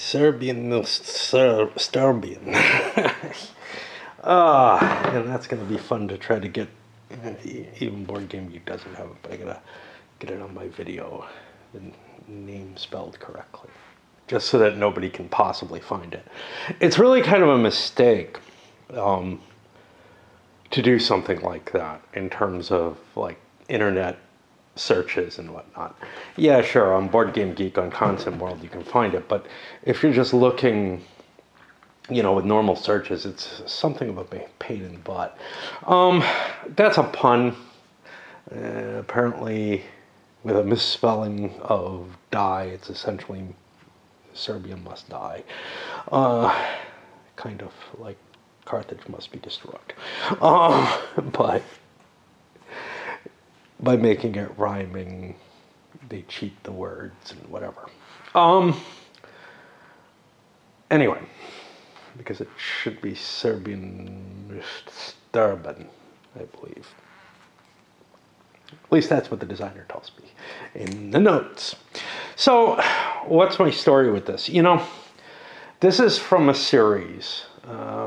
Serbian, no, sterbien. And that's going to be fun to try to get. Even Board Game Geek doesn't have it, but I gotta get it on my video, the name spelled correctly, just so that nobody can possibly find it. It's really kind of a mistake to do something like that in terms of like internet searches and whatnot. Yeah, sure, on Board Game Geek, on Concept World, you can find it, but if you're just looking, you know, with normal searches, it's something of a pain in the butt. That's a pun. Apparently, with a misspelling of die, it's essentially Serbia must die. Kind of like Carthage must be destroyed. But by making it rhyming, they cheat the words and whatever. Anyway, because it should be Serbian sterbien, I believe. At least that's what the designer tells me in the notes. So, what's my story with this? You know, this is from a series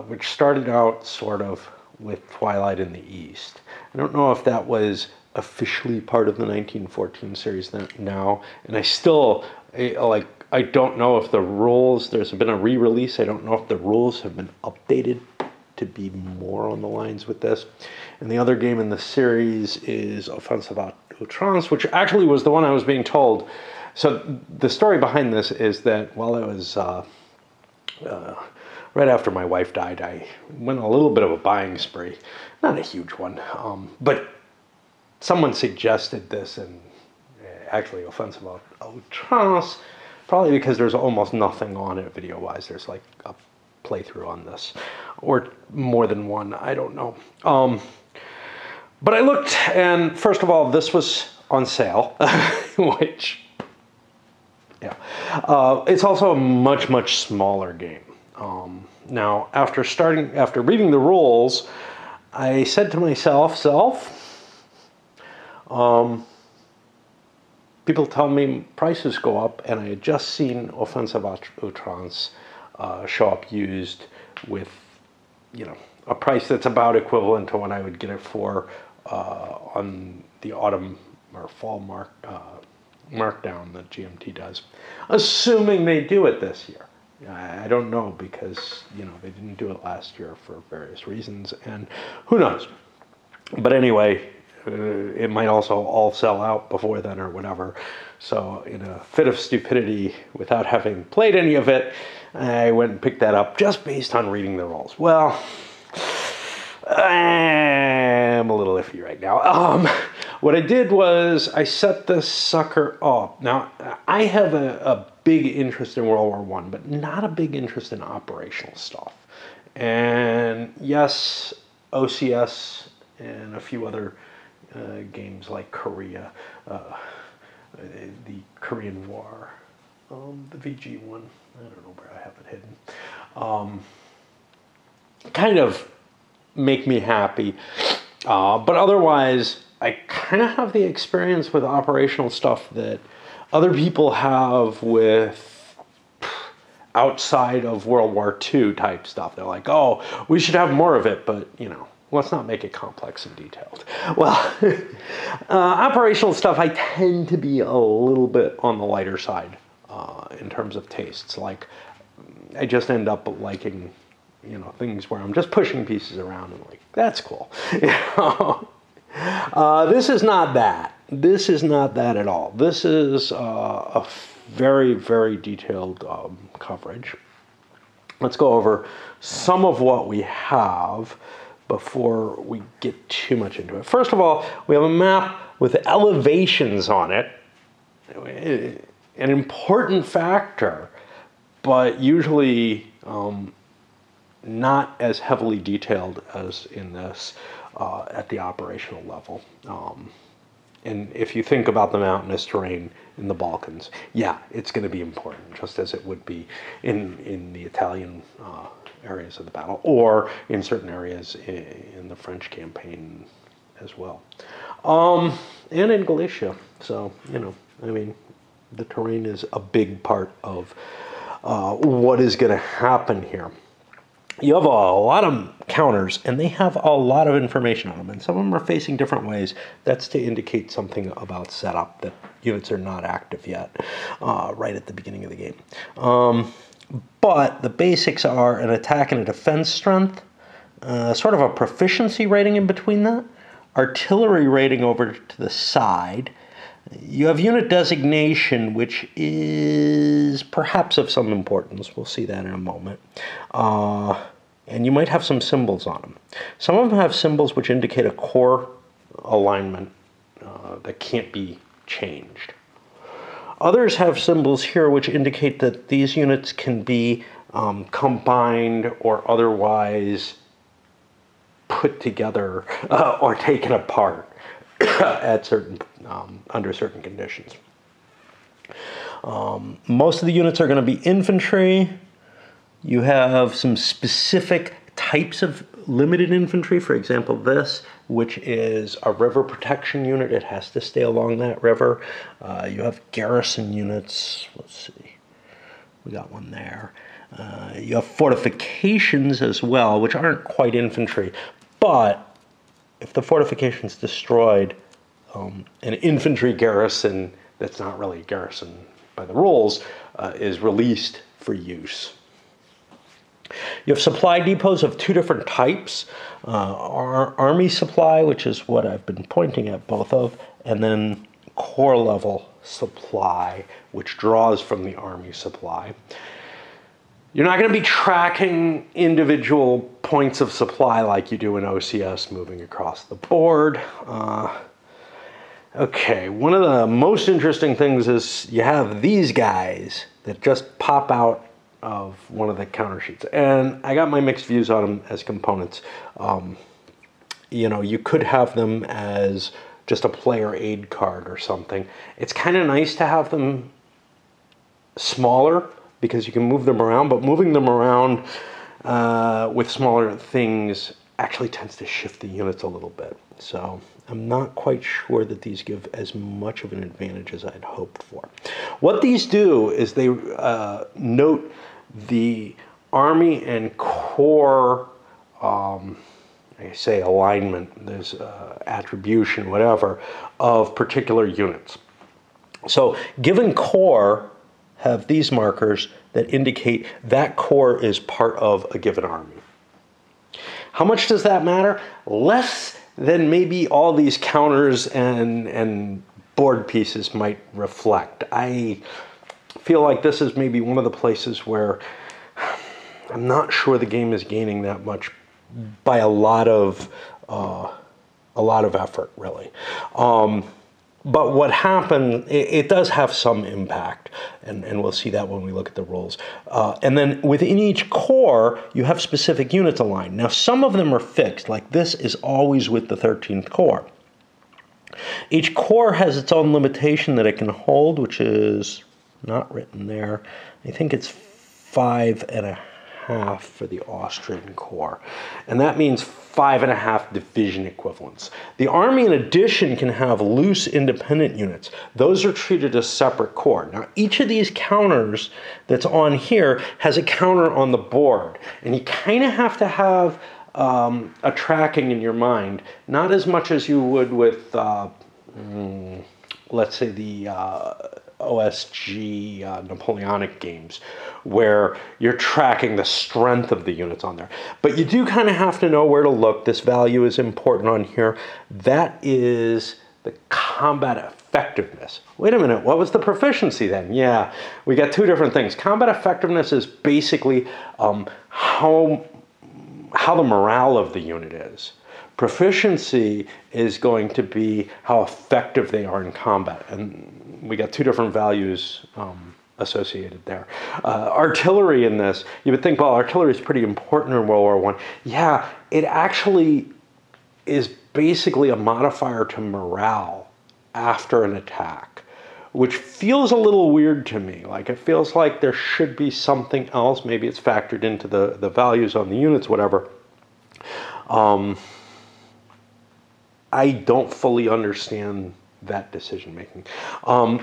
which started out sort of with Twilight in the East. I don't know if that was officially part of the 1914 series now, and I still, I don't know if the rules, there's been a re-release, I don't know if the rules have been updated to be more on the lines with this. And the other game in the series is Offensive Outrance, which actually was the one I was being told. So the story behind this is that while I was, right after my wife died, I went on a little bit of a buying spree. Not a huge one, but someone suggested this, and actually Offensive Outrance, probably because there's almost nothing on it video-wise. There's like a playthrough on this, or more than one, I don't know. But I looked, and first of all, this was on sale, which, yeah. It's also a much, much smaller game. Now, after reading the rules, I said to myself, people tell me prices go up, and I had just seen Offensive Outrance show up used with, you know, a price that's about equivalent to what I would get it for on the autumn or fall markdown that GMT does, assuming they do it this year. I don't know, because, you know, they didn't do it last year for various reasons, and who knows. But anyway, it might also all sell out before then or whatever. So in a fit of stupidity, without having played any of it, I went and picked that up just based on reading the rules. Well, I'm a little iffy right now. What I did was I set this sucker up. Now, I have a big interest in World War I, but not a big interest in operational stuff. And yes, OCS and a few other games like Korea, the Korean War, the VG one, I don't know where I have it hidden, kind of make me happy. But otherwise, I kind of have the experience with operational stuff that other people have with outside of World War II type stuff. They're like, oh, we should have more of it, but, you know, let's not make it complex and detailed. Well, operational stuff, I tend to be a little bit on the lighter side in terms of tastes. Like, I just end up liking, you know, things where I'm just pushing pieces around and like, that's cool. You know? This is not that. This is not that at all. This is a very, very detailed coverage. Let's go over some of what we have before we get too much into it. First of all, we have a map with elevations on it. An important factor, but usually not as heavily detailed as in this at the operational level. And if you think about the mountainous terrain in the Balkans, yeah, it's going to be important, just as it would be in the Italian areas of the battle, or in certain areas in the French campaign as well. And in Galicia. So, you know, I mean, the terrain is a big part of what is going to happen here. You have a lot of counters, and they have a lot of information on them, and some of them are facing different ways. That's to indicate something about setup, that units are not active yet, right at the beginning of the game. But the basics are an attack and a defense strength, sort of a proficiency rating in between that, artillery rating over to the side. You have unit designation, which is perhaps of some importance. We'll see that in a moment. And you might have some symbols on them. Some of them have symbols which indicate a core alignment that can't be changed. Others have symbols here which indicate that these units can be combined or otherwise put together or taken apart at certain under certain conditions. Most of the units are going to be infantry. You have some specific types of limited infantry. For example, this, which is a river protection unit. It has to stay along that river. You have garrison units. Let's see. We got one there. You have fortifications as well, which aren't quite infantry. But if the fortification's destroyed, an infantry garrison that's not really a garrison by the rules is released for use. You have supply depots of two different types. Army supply, which is what I've been pointing at both of, and then corps level supply, which draws from the army supply. You're not going to be tracking individual points of supply like you do in OCS, moving across the board. Okay, one of the most interesting things is you have these guys that just pop out of one of the counter sheets. And I got my mixed views on them as components. You know, you could have them as just a player aid card or something. It's kind of nice to have them smaller because you can move them around, but moving them around with smaller things actually tends to shift the units a little bit. So I'm not quite sure that these give as much of an advantage as I'd hoped for. What these do is they note the army and corps, I say alignment, there's attribution, whatever, of particular units. So given corps have these markers that indicate that corps is part of a given army. How much does that matter? Less than maybe all these counters and board pieces might reflect. I feel like this is maybe one of the places where I'm not sure the game is gaining that much by a lot of effort, really. But what happened, it does have some impact, and we'll see that when we look at the rules. And then within each corps, you have specific units aligned. Now, some of them are fixed, like this is always with the 13th Corps. Each corps has its own limitation that it can hold, which is not written there. I think it's 5.5 for the Austrian Corps. And that means 5.5 division equivalents. The Army, in addition, can have loose independent units. Those are treated as separate corps. Now, each of these counters that's on here has a counter on the board. And you kind of have to have a tracking in your mind, not as much as you would with, let's say, the OSG Napoleonic games, where you're tracking the strength of the units on there. But you do kind of have to know where to look. This value is important on here. That is the combat effectiveness. Wait a minute, what was the proficiency then? Yeah, we got two different things. Combat effectiveness is basically how the morale of the unit is. Proficiency is going to be how effective they are in combat. And we got two different values associated there. Artillery in this, you would think, well, artillery is pretty important in World War I. Yeah, it actually is basically a modifier to morale after an attack, which feels a little weird to me. Like, it feels like there should be something else. Maybe it's factored into the values on the units, whatever. I don't fully understand that decision making.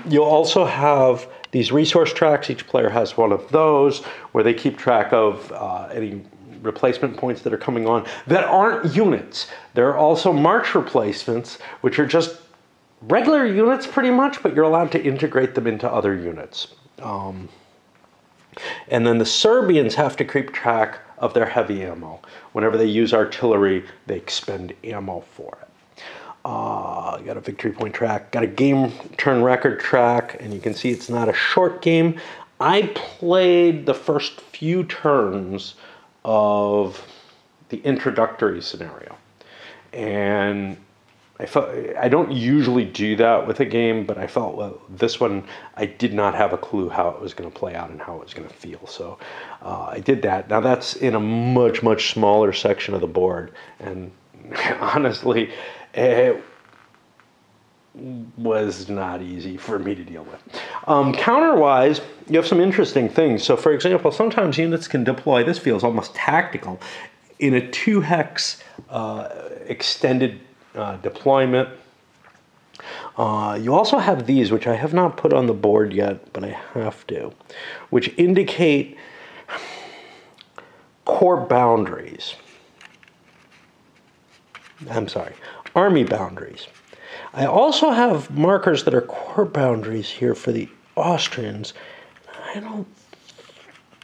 You'll also have these resource tracks. Each player has one of those where they keep track of any replacement points that are coming on that aren't units. There are also march replacements, which are just regular units pretty much, but you're allowed to integrate them into other units. And then the Serbians have to keep track of their heavy ammo. Whenever they use artillery, they expend ammo for it. Got a victory point track, got a game turn record track, and you can see it's not a short game. I played the first few turns of the introductory scenario, and I don't usually do that with a game, but I felt, well, this one, I did not have a clue how it was going to play out and how it was going to feel. So I did that. Now that's in a much, much smaller section of the board. And honestly, it was not easy for me to deal with. Counter-wise, you have some interesting things. So for example, sometimes units can deploy, this feels almost tactical, in a 2-hex extended deployment. You also have these, which I have not put on the board yet, but I have to, which indicate core boundaries. I'm sorry, army boundaries. I also have markers that are core boundaries here for the Austrians. I don't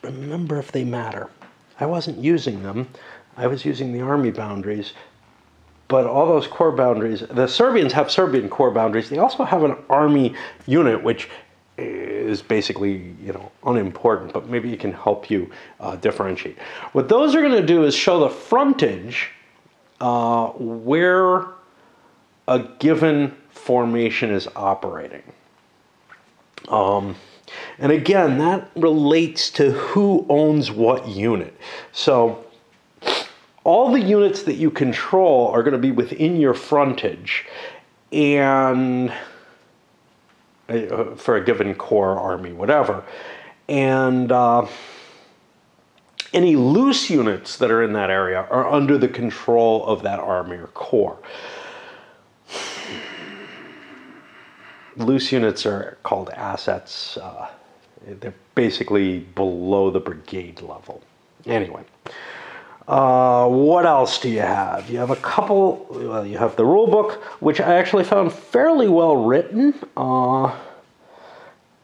remember if they matter. I wasn't using them. I was using the army boundaries. But all those core boundaries, the Serbians have Serbian core boundaries. They also have an army unit, which is basically, unimportant, but maybe it can help you differentiate. What those are going to do is show the frontage where a given formation is operating. And again, that relates to who owns what unit. So all the units that you control are going to be within your frontage, and for a given corps, army, whatever. And any loose units that are in that area are under the control of that army or corps. Loose units are called assets. They're basically below the brigade level. Anyway. What else do you have? You have a couple, well, you have the rule book, which I actually found fairly well written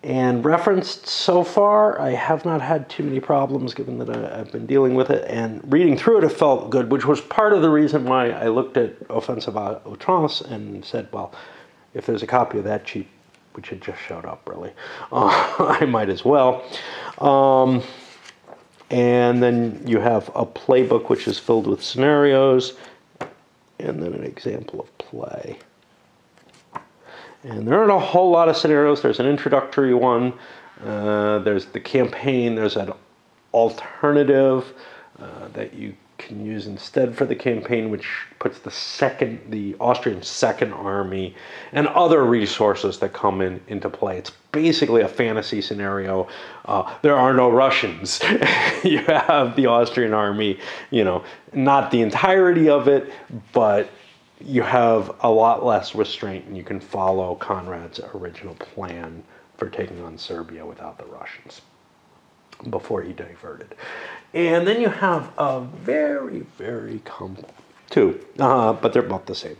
and referenced so far. I have not had too many problems given that I've been dealing with it, and reading through it, it felt good, which was part of the reason why I looked at Offensive à Outrance and said, well, if there's a copy of that cheap, which had just showed up really, I might as well. And then you have a playbook which is filled with scenarios, and then an example of play. And there aren't a whole lot of scenarios. There's an introductory one, there's the campaign, there's an alternative that you can use instead for the campaign, which puts the Austrian Second Army and other resources that come into play. It's basically a fantasy scenario. There are no Russians. You have the Austrian army, not the entirety of it, but you have a lot less restraint, and you can follow Conrad's original plan for taking on Serbia without the Russians before he diverted. And then you have a very, very two, but they're both the same,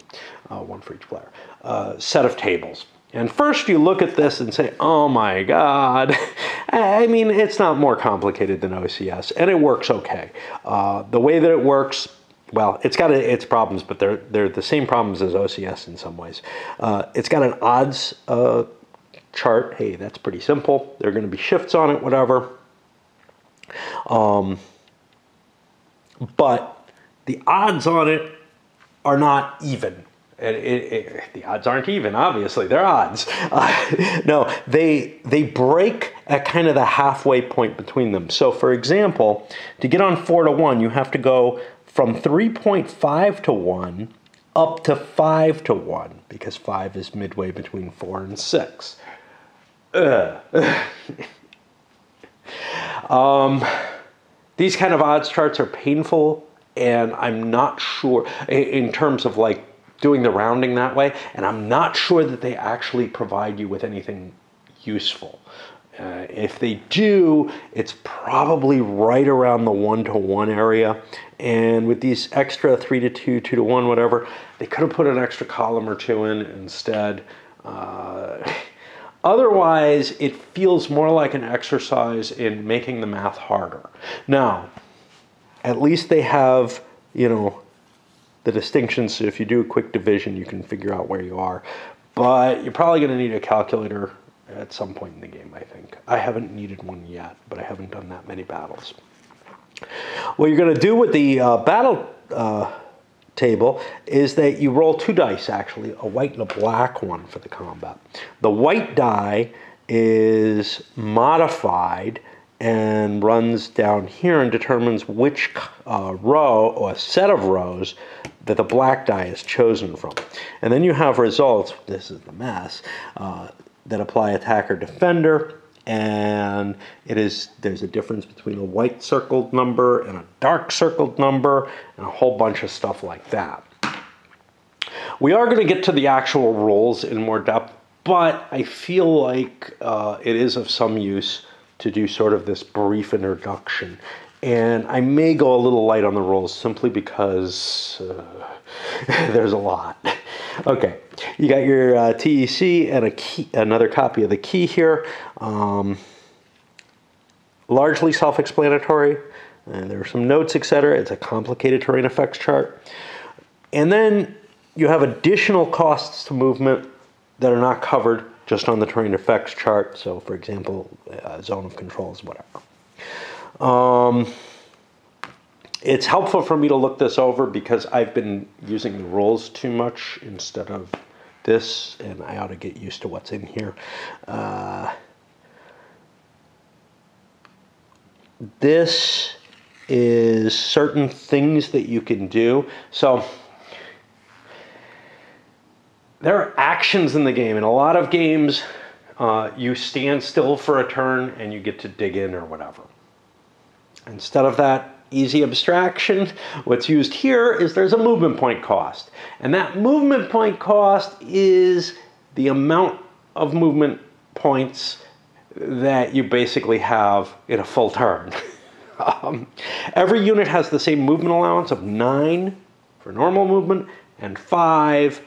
one for each player, set of tables. And first you look at this and say, oh my God. I mean, it's not more complicated than OCS, and it works okay. The way that it works, well, it's got its problems, but they're the same problems as OCS in some ways. It's got an odds chart. Hey, that's pretty simple. There are going to be shifts on it, whatever. But the odds on it are not even. The odds aren't even, obviously. They're odds. No, they break at kind of the halfway point between them. So, for example, to get on 4-1, you have to go from 3.5 to 1 up to 5 to 1, because 5 is midway between 4 and 6. These kind of odds charts are painful, and I'm not sure in terms of like doing the rounding that way, and I'm not sure that they actually provide you with anything useful. If they do, it's probably right around the 1-to-1 area. And with these extra 3-to-2, 2-to-1, whatever, they could have put an extra column or two in instead. Otherwise, it feels more like an exercise in making the math harder. Now, at least they have, you know, the distinctions. So if you do a quick division, you can figure out where you are. But you're probably going to need a calculator at some point in the game, I think. I haven't needed one yet, but I haven't done that many battles. What you're going to do with the battle table is that you roll 2 dice, actually, a white and a black one for the combat. The white die is modified and runs down here and determines which row or set of rows that the black die is chosen from. And then you have results, this is the mess, that apply attacker defender, and there's a difference between a white circled number and a dark circled number and a whole bunch of stuff like that. We are going to get to the actual rules in more depth, but I feel like it is of some use to do sort of this brief introduction. And I may go a little light on the rules simply because there's a lot. Okay, you got your TEC and a key, another copy of the key here. Largely self-explanatory. There are some notes, etc. It's a complicated terrain effects chart. And then you have additional costs to movement that are not covered just on the terrain effects chart. So, for example, zone of controls, whatever. It's helpful for me to look this over because I've been using the rules too much instead of this, and I ought to get used to what's in here. This is certain things that you can do. So there are actions in the game. In a lot of games, you stand still for a turn and you get to dig in or whatever. Instead of that easy abstraction, what's used here is there's a movement point cost. And that movement point cost is the amount of movement points that you basically have in a full turn. Every unit has the same movement allowance of 9 for normal movement and 5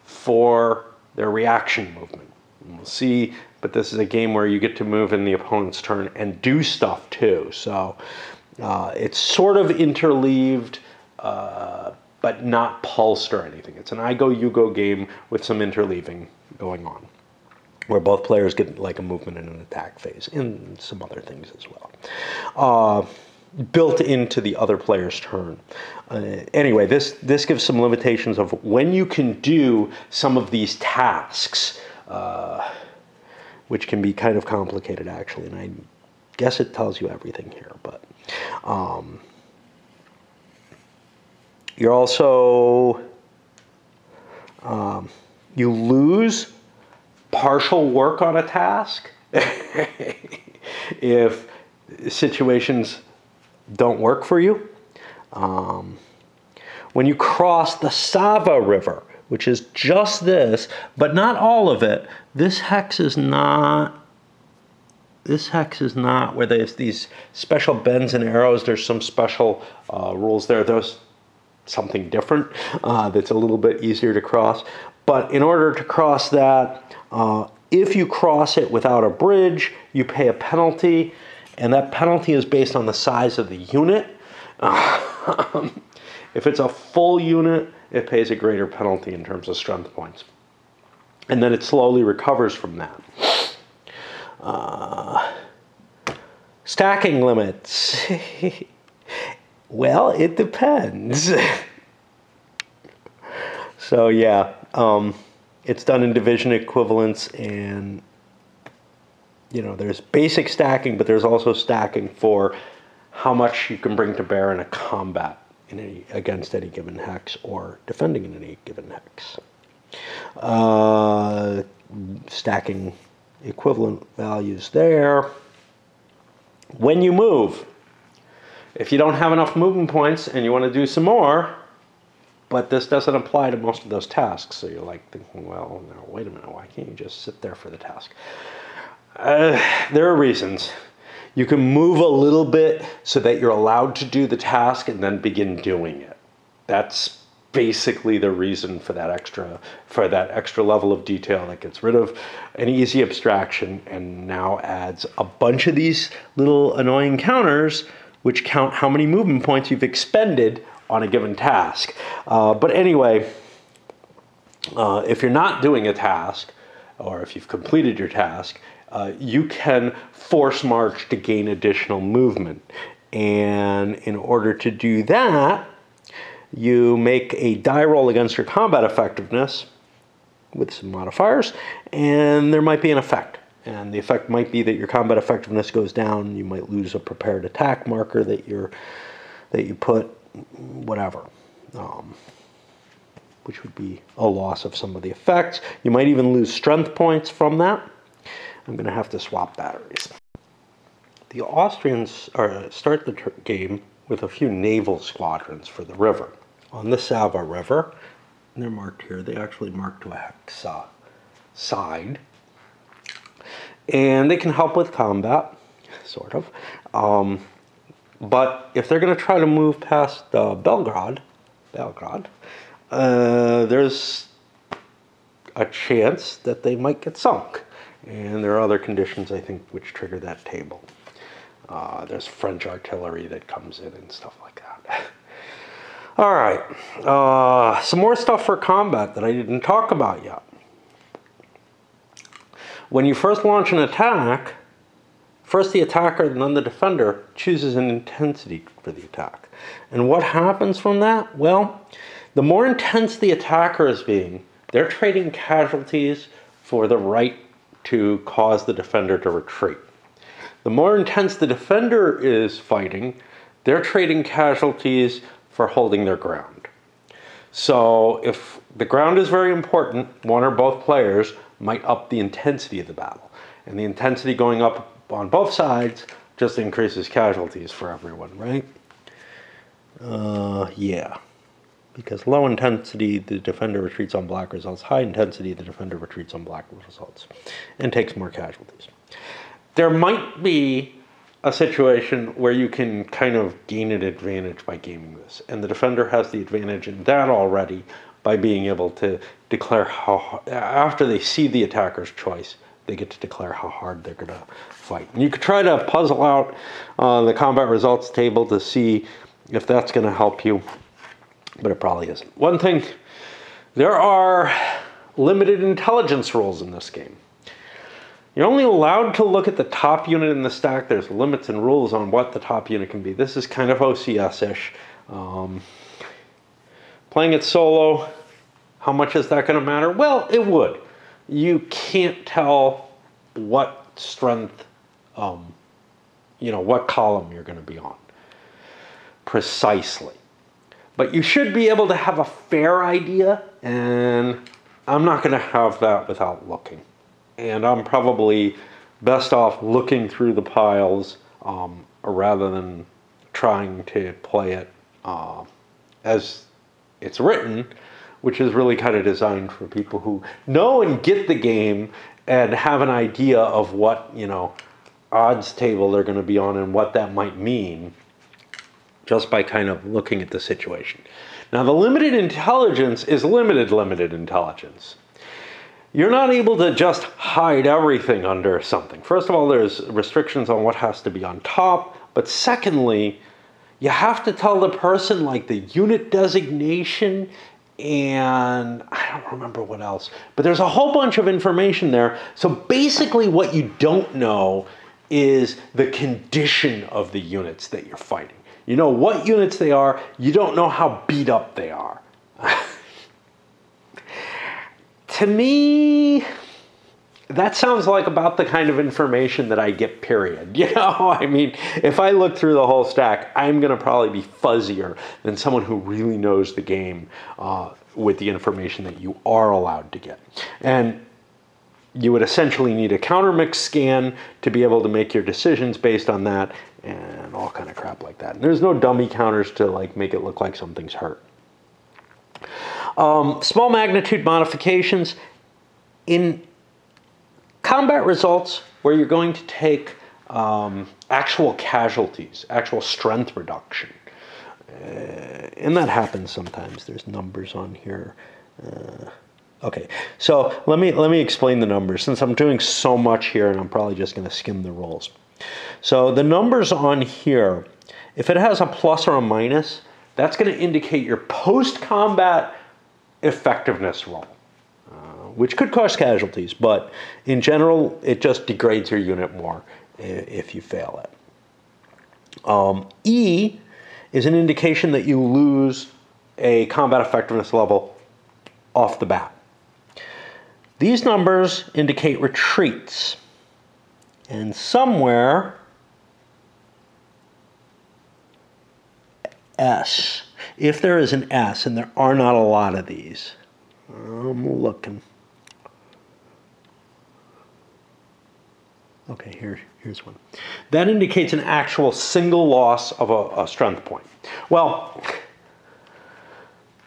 for their reaction movement. And we'll see, but this is a game where you get to move in the opponent's turn and do stuff too. So it's sort of interleaved, but not pulsed or anything. It's an I go, you go game with some interleaving going on, where both players get like a movement and an attack phase, and some other things as well, built into the other player's turn. Anyway, this gives some limitations of when you can do some of these tasks, which can be kind of complicated actually, and I guess it tells you everything here, but you're also, you lose partial work on a task if situations don't work for you. When you cross the Sava River, which is just this, but not all of it, this hex is not where there's these special bends and arrows. There's some special rules there. There's something different that's a little bit easier to cross. But in order to cross that, if you cross it without a bridge, you pay a penalty, and that penalty is based on the size of the unit. If it's a full unit, it pays a greater penalty in terms of strength points. And then it slowly recovers from that. Stacking limits. Well, it depends. So yeah, it's done in division equivalents, and you know, there's basic stacking, but there's also stacking for how much you can bring to bear in a combat against any given hex or defending in any given hex. Stacking equivalent values there. When you move, if you don't have enough movement points and you want to do some more, But this doesn't apply to most of those tasks. So you're like thinking, well, no, wait a minute, why can't you just sit there for the task? There are reasons. You can move a little bit so that you're allowed to do the task and then begin doing it. That's basically the reason for that extra level of detail that gets rid of an easy abstraction and now adds a bunch of these little annoying counters which count how many movement points you've expended on a given task. But anyway, if you're not doing a task, or if you've completed your task, you can force march to gain additional movement. And in order to do that, you make a die roll against your combat effectiveness with some modifiers, and there might be an effect. And the effect might be that your combat effectiveness goes down. You might lose a prepared attack marker that you put, whatever, which would be a loss of some of the effects. You might even lose strength points from that. I'm going to have to swap batteries. The Austrians start the game with a few naval squadrons for the river. On the Sava River, and they're marked here, they actually mark to a hexa side. And they can help with combat, sort of. But if they're going to try to move past Belgrade, there's a chance that they might get sunk. And there are other conditions, I think, which trigger that table. There's French artillery that comes in and stuff like that. All right, some more stuff for combat that I didn't talk about yet. When you first launch an attack, first the attacker and then the defender chooses an intensity for the attack. And what happens from that? Well, the more intense the attacker is being, they're trading casualties for the right to cause the defender to retreat. The more intense the defender is fighting, they're trading casualties for holding their ground. So if the ground is very important, one or both players might up the intensity of the battle. And the intensity going up on both sides just increases casualties for everyone, right? Yeah. Because low intensity, the defender retreats on black results. High intensity, the defender retreats on black results. And takes more casualties. There might be a situation where you can kind of gain an advantage by gaming this. And the defender has the advantage in that already by being able to declare how, after they see the attacker's choice, they get to declare how hard they're going to fight. And you could try to puzzle out the combat results table to see if that's going to help you, but it probably isn't. One thing, there are limited intelligence rules in this game. You're only allowed to look at the top unit in the stack. There's limits and rules on what the top unit can be. This is kind of OCS-ish. Playing it solo, how much is that going to matter? Well, it would. You can't tell what strength, what column you're going to be on precisely. But you should be able to have a fair idea, and I'm not going to have that without looking. And I'm probably best off looking through the piles rather than trying to play it as it's written, which is really kind of designed for people who know and get the game and have an idea of what, odds table they're going to be on and what that might mean just by kind of looking at the situation. Now, the limited intelligence is limited intelligence. You're not able to just hide everything under something. First of all, there's restrictions on what has to be on top, but secondly, you have to tell the person like the unit designation and I don't remember what else, but there's a whole bunch of information there. So basically what you don't know is the condition of the units that you're fighting. You know what units they are, you don't know how beat up they are. To me, that sounds like about the kind of information that I get, period. I mean, if I look through the whole stack, I'm going to probably be fuzzier than someone who really knows the game with the information that you are allowed to get. And you would essentially need a countermix scan to be able to make your decisions based on that and all kind of crap like that. And there's no dummy counters to like make it look like something's hurt. Small magnitude modifications. In combat results where you're going to take actual casualties, actual strength reduction, and that happens sometimes. There's numbers on here. Okay, so let me explain the numbers, since I'm doing so much here and I'm probably just going to skim the rolls. So the numbers on here, if it has a plus or a minus, that's going to indicate your post-combat effectiveness roll, which could cause casualties, but in general, it just degrades your unit more if you fail it. E is an indication that you lose a combat effectiveness level off the bat. These numbers indicate retreats. And somewhere, S, if there is an S, and there are not a lot of these, I'm looking. Okay, here's one. That indicates an actual single loss of a strength point. Well,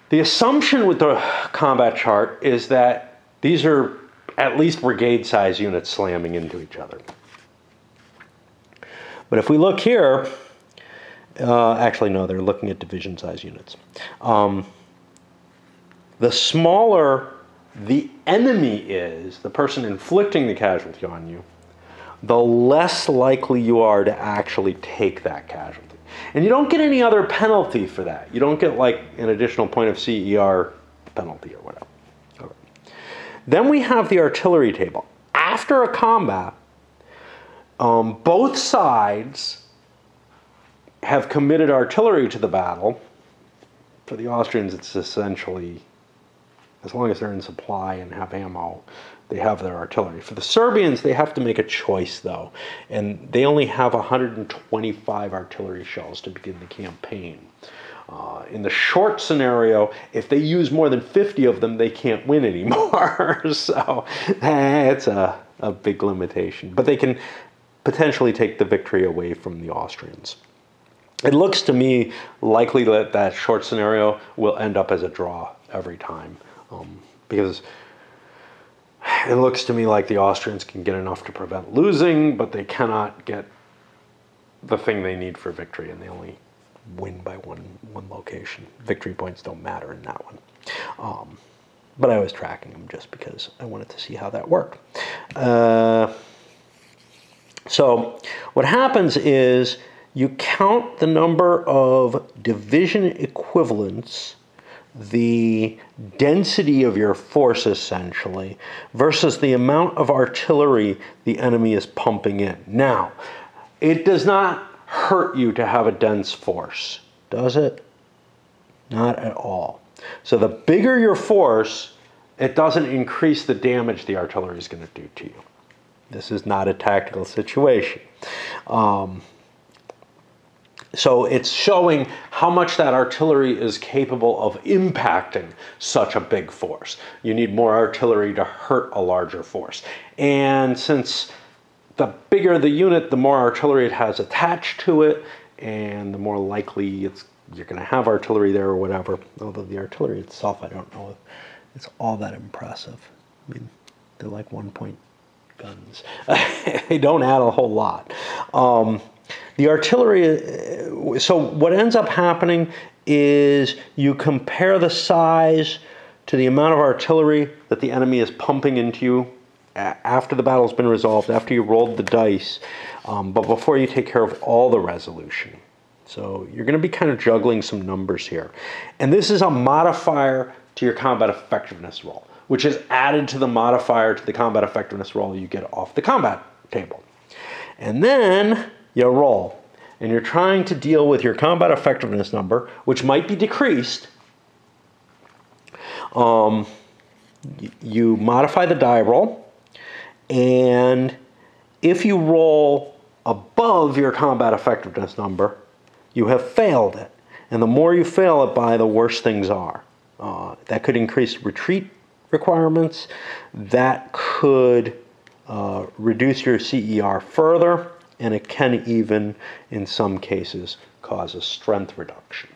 the assumption with the combat chart is that these are at least brigade-size units slamming into each other. But if we look here, actually no, they're looking at division-size units. The smaller the enemy is, the person inflicting the casualty on you, the less likely you are to actually take that casualty. And you don't get any other penalty for that. You don't get like an additional point of CER penalty or whatever. Okay. Then we have the artillery table. After a combat, both sides have committed artillery to the battle. For the Austrians, it's essentially, as long as they're in supply and have ammo, they have their artillery. For the Serbians, they have to make a choice, though, and they only have 125 artillery shells to begin the campaign. In the short scenario, if they use more than 50 of them, they can't win anymore. So it's a big limitation. But they can potentially take the victory away from the Austrians. It looks to me likely that that short scenario will end up as a draw every time, because it looks to me like the Austrians can get enough to prevent losing, but they cannot get the thing they need for victory, and they only win by one location. Victory points don't matter in that one. But I was tracking them just because I wanted to see how that worked. So what happens is you count the number of division equivalents, the density of your force essentially, versus the amount of artillery the enemy is pumping in. Now, it does not hurt you to have a dense force, does it? Not at all. So the bigger your force, it doesn't increase the damage the artillery is going to do to you. This is not a tactical situation. So it's showing how much that artillery is capable of impacting such a big force. You need more artillery to hurt a larger force. And since the bigger the unit, the more artillery it has attached to it, and the more likely you're going to have artillery there or whatever. Although the artillery itself, I don't know if it's all that impressive. I mean, they're like 1-point guns. They don't add a whole lot. The artillery, so what ends up happening is you compare the size to the amount of artillery that the enemy is pumping into you after the battle's been resolved, after you rolled the dice, but before you take care of all the resolution. So you're going to be kind of juggling some numbers here. And this is a modifier to your combat effectiveness roll, which is added to the modifier to the combat effectiveness roll you get off the combat table. And then you roll, and you're trying to deal with your combat effectiveness number, which might be decreased. You modify the die roll, and if you roll above your combat effectiveness number, you have failed it. And the more you fail it by, the worse things are. That could increase retreat requirements. That could reduce your CER further. And it can even, in some cases, cause a strength reduction.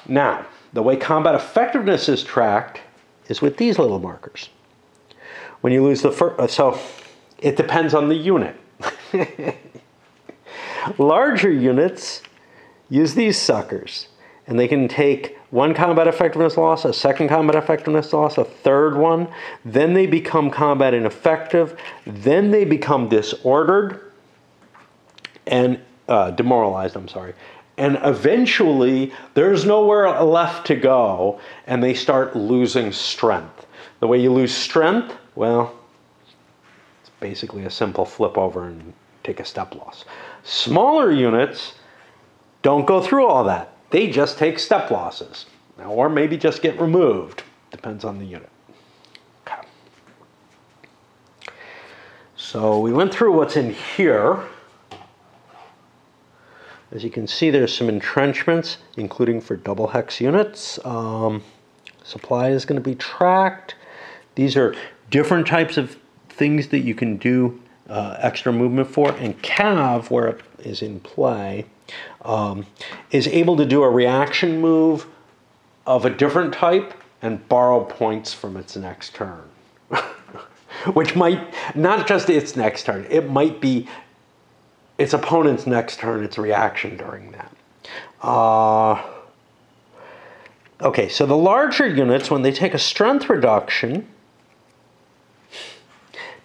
Now, The way combat effectiveness is tracked is with these little markers. When you lose the first, so it depends on the unit. Larger units use these suckers, and they can take one combat effectiveness loss, a second combat effectiveness loss, a third one. Then they become combat ineffective. Then they become disordered and demoralized, I'm sorry. And eventually, there's nowhere left to go, and they start losing strength. The way you lose strength, well, it's basically a simple flip over and take a step loss. Smaller units don't go through all that. They just take step losses, or maybe just get removed. Depends on the unit. Okay. So we went through what's in here. As you can see, there's some entrenchments, including for double hex units. Supply is going to be tracked. These are different types of things that you can do extra movement for. And Cav, where it is in play, is able to do a reaction move of a different type and borrow points from its next turn. Which might, not just its next turn, it might be its opponent's next turn, its reaction during that. Okay, so the larger units, when they take a strength reduction,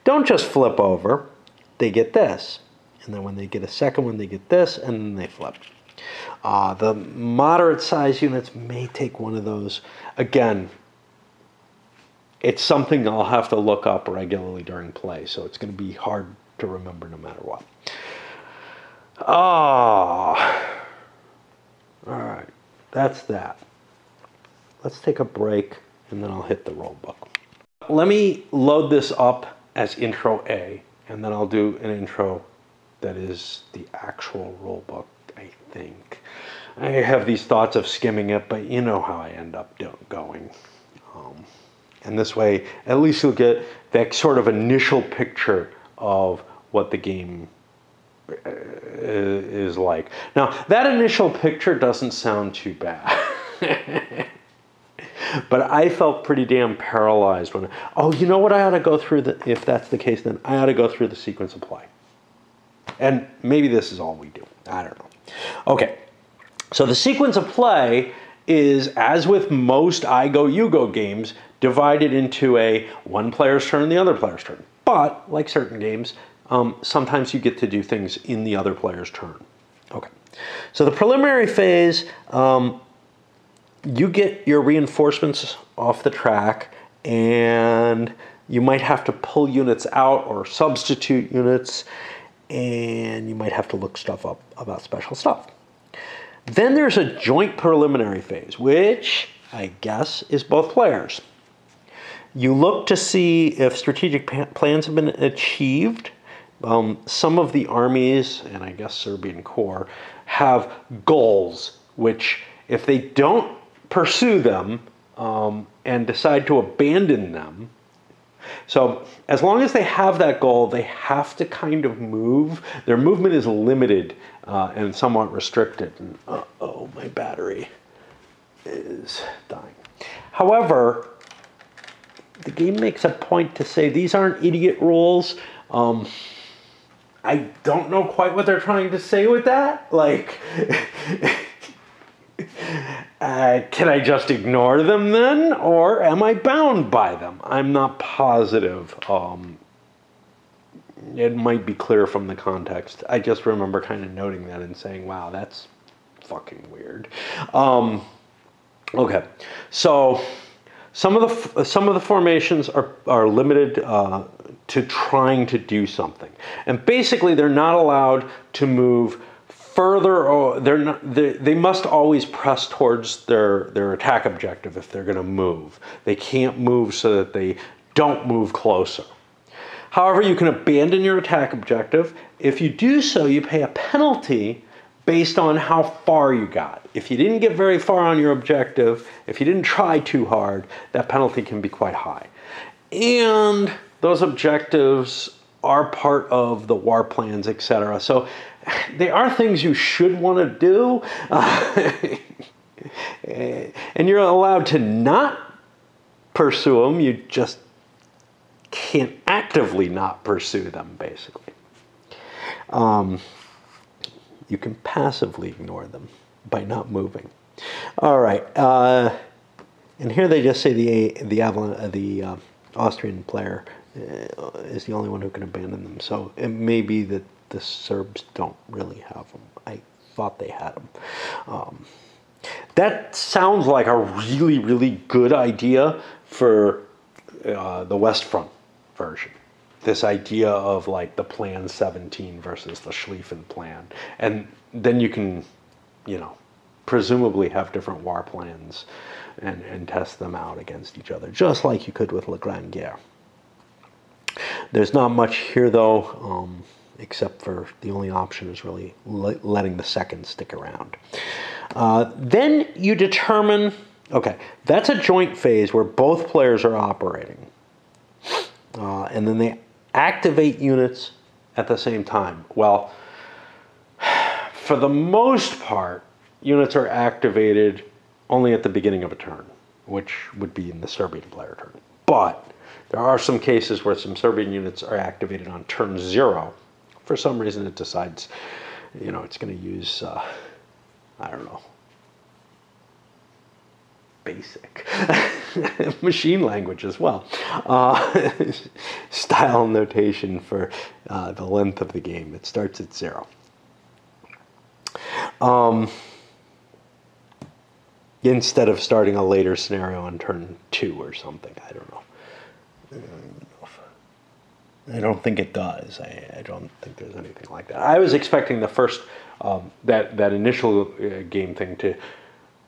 don't just flip over, they get this. And then when they get a second one, they get this, and then they flip. The moderate size units may take one of those. Again, it's something I'll have to look up regularly during play, so it's going to be hard to remember no matter what. All right, that's that. Let's take a break, and then I'll hit the roll book. Let me load this up as intro A, and then I'll do an intro that is the actual rule book, I think. I have these thoughts of skimming it, but you know how I end up going. And this way, at least you'll get that sort of initial picture of what the game is like. Now, that initial picture doesn't sound too bad. But I felt pretty damn paralyzed when, oh, you know what I ought to go through, if that's the case, then I ought to go through the sequence of play. And maybe this is all we do. I don't know. Okay, so the sequence of play is, as with most I Go, You Go games, divided into a one player's turn and the other player's turn. But, like certain games, sometimes you get to do things in the other player's turn. Okay, so the preliminary phase, you get your reinforcements off the track, and you might have to pull units out or substitute units, and you might have to look stuff up about special stuff. Then there's a joint preliminary phase, which I guess is both players. You look to see if strategic plans have been achieved. Some of the armies, and I guess Serbian Corps, have goals, which if they don't pursue them and decide to abandon them, so as long as they have that goal, they have to kind of move. Their movement is limited and somewhat restricted. And, uh-oh, my battery is dying. However, the game makes a point to say these aren't idiot rules. I don't know quite what they're trying to say with that. Like, can I just ignore them then, or am I bound by them? I'm not positive. It might be clear from the context. I just remember kind of noting that and saying, wow, that's fucking weird. Okay, so some of the formations are limited to trying to do something, and basically they're not allowed to move further, or they must always press towards their attack objective if they're going to move. They can't move so that they don't move closer. However, you can abandon your attack objective. If you do so, you pay a penalty based on how far you got. If you didn't get very far on your objective, if you didn't try too hard, that penalty can be quite high. And those objectives are part of the war plans, etc. So they are things you should want to do. And you're allowed to not pursue them, you just can't actively not pursue them, basically. You can passively ignore them by not moving. All right, and here they just say the Austrian player is the only one who can abandon them. So it may be that the Serbs don't really have them. I thought they had them. That sounds like a really, really good idea for the West Front version. This idea of like the Plan 17 versus the Schlieffen Plan. And then you can, you know, presumably have different war plans and test them out against each other, just like you could with La Grande Guerre. There's not much here, though, except for the only option is really letting the second stick around. Then you determine, okay, that's a joint phase where both players are operating. And then they activate units at the same time. Well, for the most part, units are activated only at the beginning of a turn, which would be in the Serbian player turn. But there are some cases where some Serbian units are activated on turn 0. For some reason it decides, you know, it's going to use, I don't know, basic machine language as well. Style notation for the length of the game. It starts at 0. Instead of starting a later scenario on turn 2 or something. I don't know. I don't think it does. I don't think there's anything like that. I was expecting the first, that initial game thing to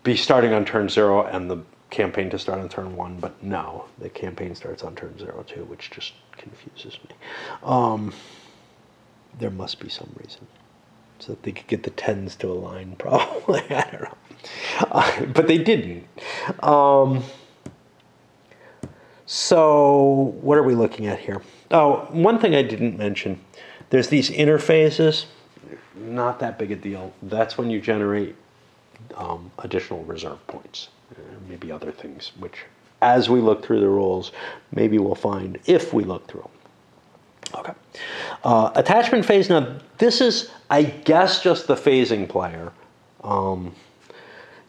be starting on turn 0 and the campaign to start on turn 1, but no, the campaign starts on turn 0 too, which just confuses me. There must be some reason. So that they could get the 10s to align, probably. I don't know. But they didn't. So what are we looking at here? Oh, one thing I didn't mention. There's these interphases. Not that big a deal. That's when you generate additional reserve points. Maybe other things, which as we look through the rules, maybe we'll find if we look through them. Okay. Attachment phase. Now, this is, I guess, just the phasing player.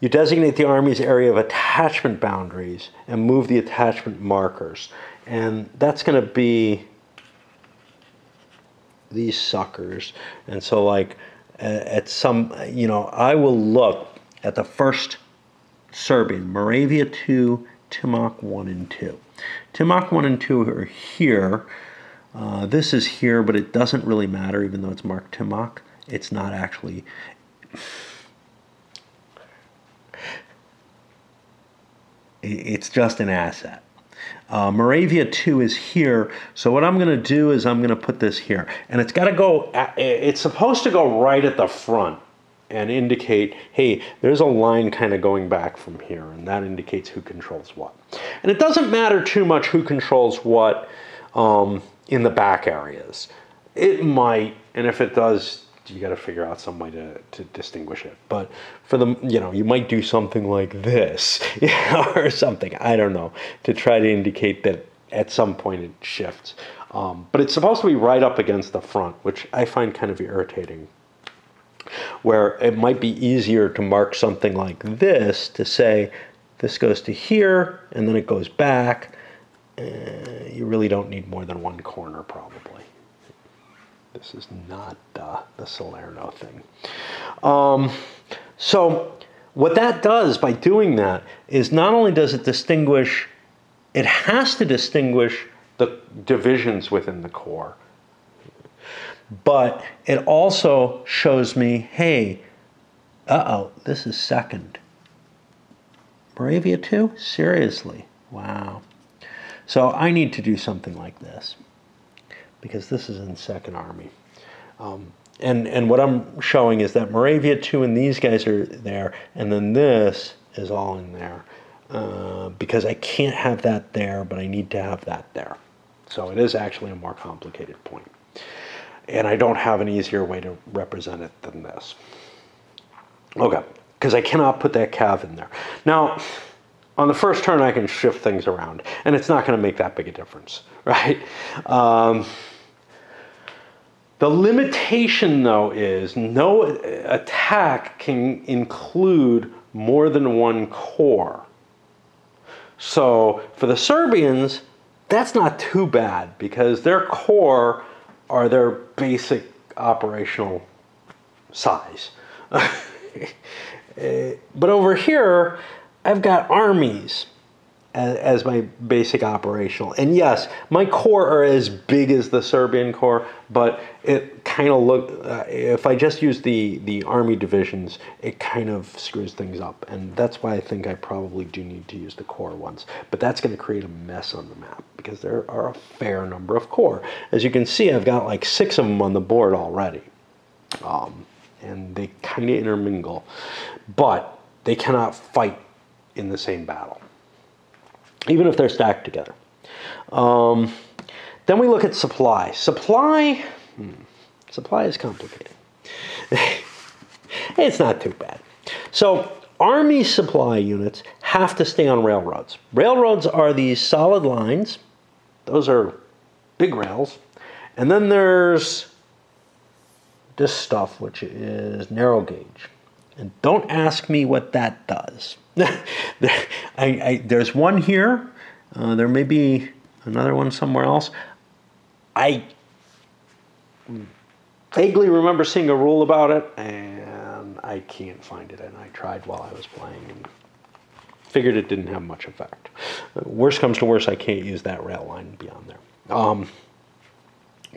You designate the Army's area of attachment boundaries and move the attachment markers. And that's going to be these suckers. And so, like, at some, you know, I will look at the first Serbian, Moravia 2, Timok 1 and 2. Timok 1 and 2 are here. This is here, but it doesn't really matter, even though it's marked Timok. It's not actually. It's just an asset. Moravia 2 is here, so what I'm going to do is I'm going to put this here. And it's got to go, it's supposed to go right at the front and indicate, hey, there's a line kind of going back from here, and that indicates who controls what. And it doesn't matter too much who controls what in the back areas. It might, and if it does, you got to figure out some way to distinguish it. But for the, you know, you might do something like this, or something, I don't know, to try to indicate that at some point it shifts. But it's supposed to be right up against the front, which I find kind of irritating, where it might be easier to mark something like this to say, this goes to here, and then it goes back. You really don't need more than one corner, probably. This is not the Salerno thing. So what that does by doing that is not only does it distinguish, it has to distinguish the divisions within the corps, but it also shows me, hey, this is second. Moravia 2? Seriously? Wow. So I need to do something like this, because this is in Second Army. And what I'm showing is that Moravia 2 and these guys are there, and then this is all in there, because I can't have that there, but I need to have that there. So it is actually a more complicated point. And I don't have an easier way to represent it than this. Okay, because I cannot put that cav in there. Now, on the first turn, I can shift things around, and it's not going to make that big a difference, right? The limitation, though, is no attack can include more than one core. So for the Serbians, that's not too bad because their core are their basic operational size. But over here, I've got armies as my basic operational. And yes, my core are as big as the Serbian core, but it kind of if I just use the army divisions, it kind of screws things up. And that's why I think I probably do need to use the core ones. But that's going to create a mess on the map because there are a fair number of core. As you can see, I've got like 6 of them on the board already. And they kind of intermingle. But they cannot fight in the same battle, even if they're stacked together. Then we look at supply. Supply is complicated. It's not too bad. So army supply units have to stay on railroads. Railroads are these solid lines. Those are big rails. And then there's this stuff, which is narrow gauge. And don't ask me what that does. There's one here. There may be another one somewhere else. I vaguely remember seeing a rule about it, and I can't find it. And I tried while I was playing and figured it didn't have much effect. Worst comes to worst, I can't use that rail line beyond there.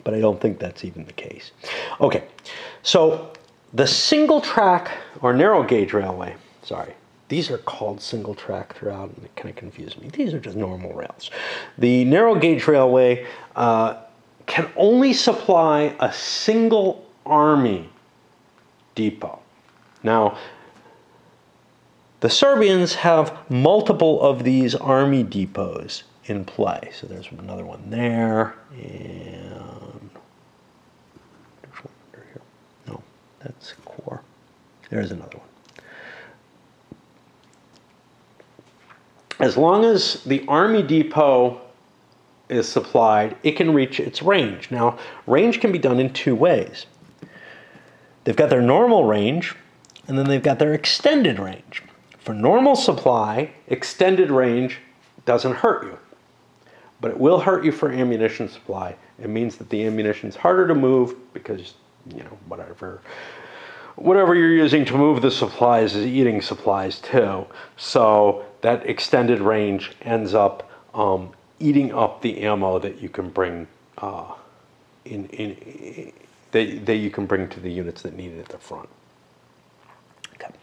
But I don't think that's even the case. Okay, so the single track or narrow gauge railway, sorry, these are called single track throughout, and it kind of confused me. These are just normal rails. The narrow gauge railway can only supply a single army depot. Now, the Serbians have multiple of these army depots in play. So there's another one there, and there's one under here. No, that's core. There's another one. As long as the army depot is supplied, it can reach its range. Now, range can be done in 2 ways. They've got their normal range, and then they've got their extended range. For normal supply, extended range doesn't hurt you, but it will hurt you for ammunition supply. It means that the ammunition's harder to move because, you know, whatever you're using to move the supplies is eating supplies too. So that extended range ends up eating up the ammo that you can bring that you can bring to the units that need it at the front. Okay.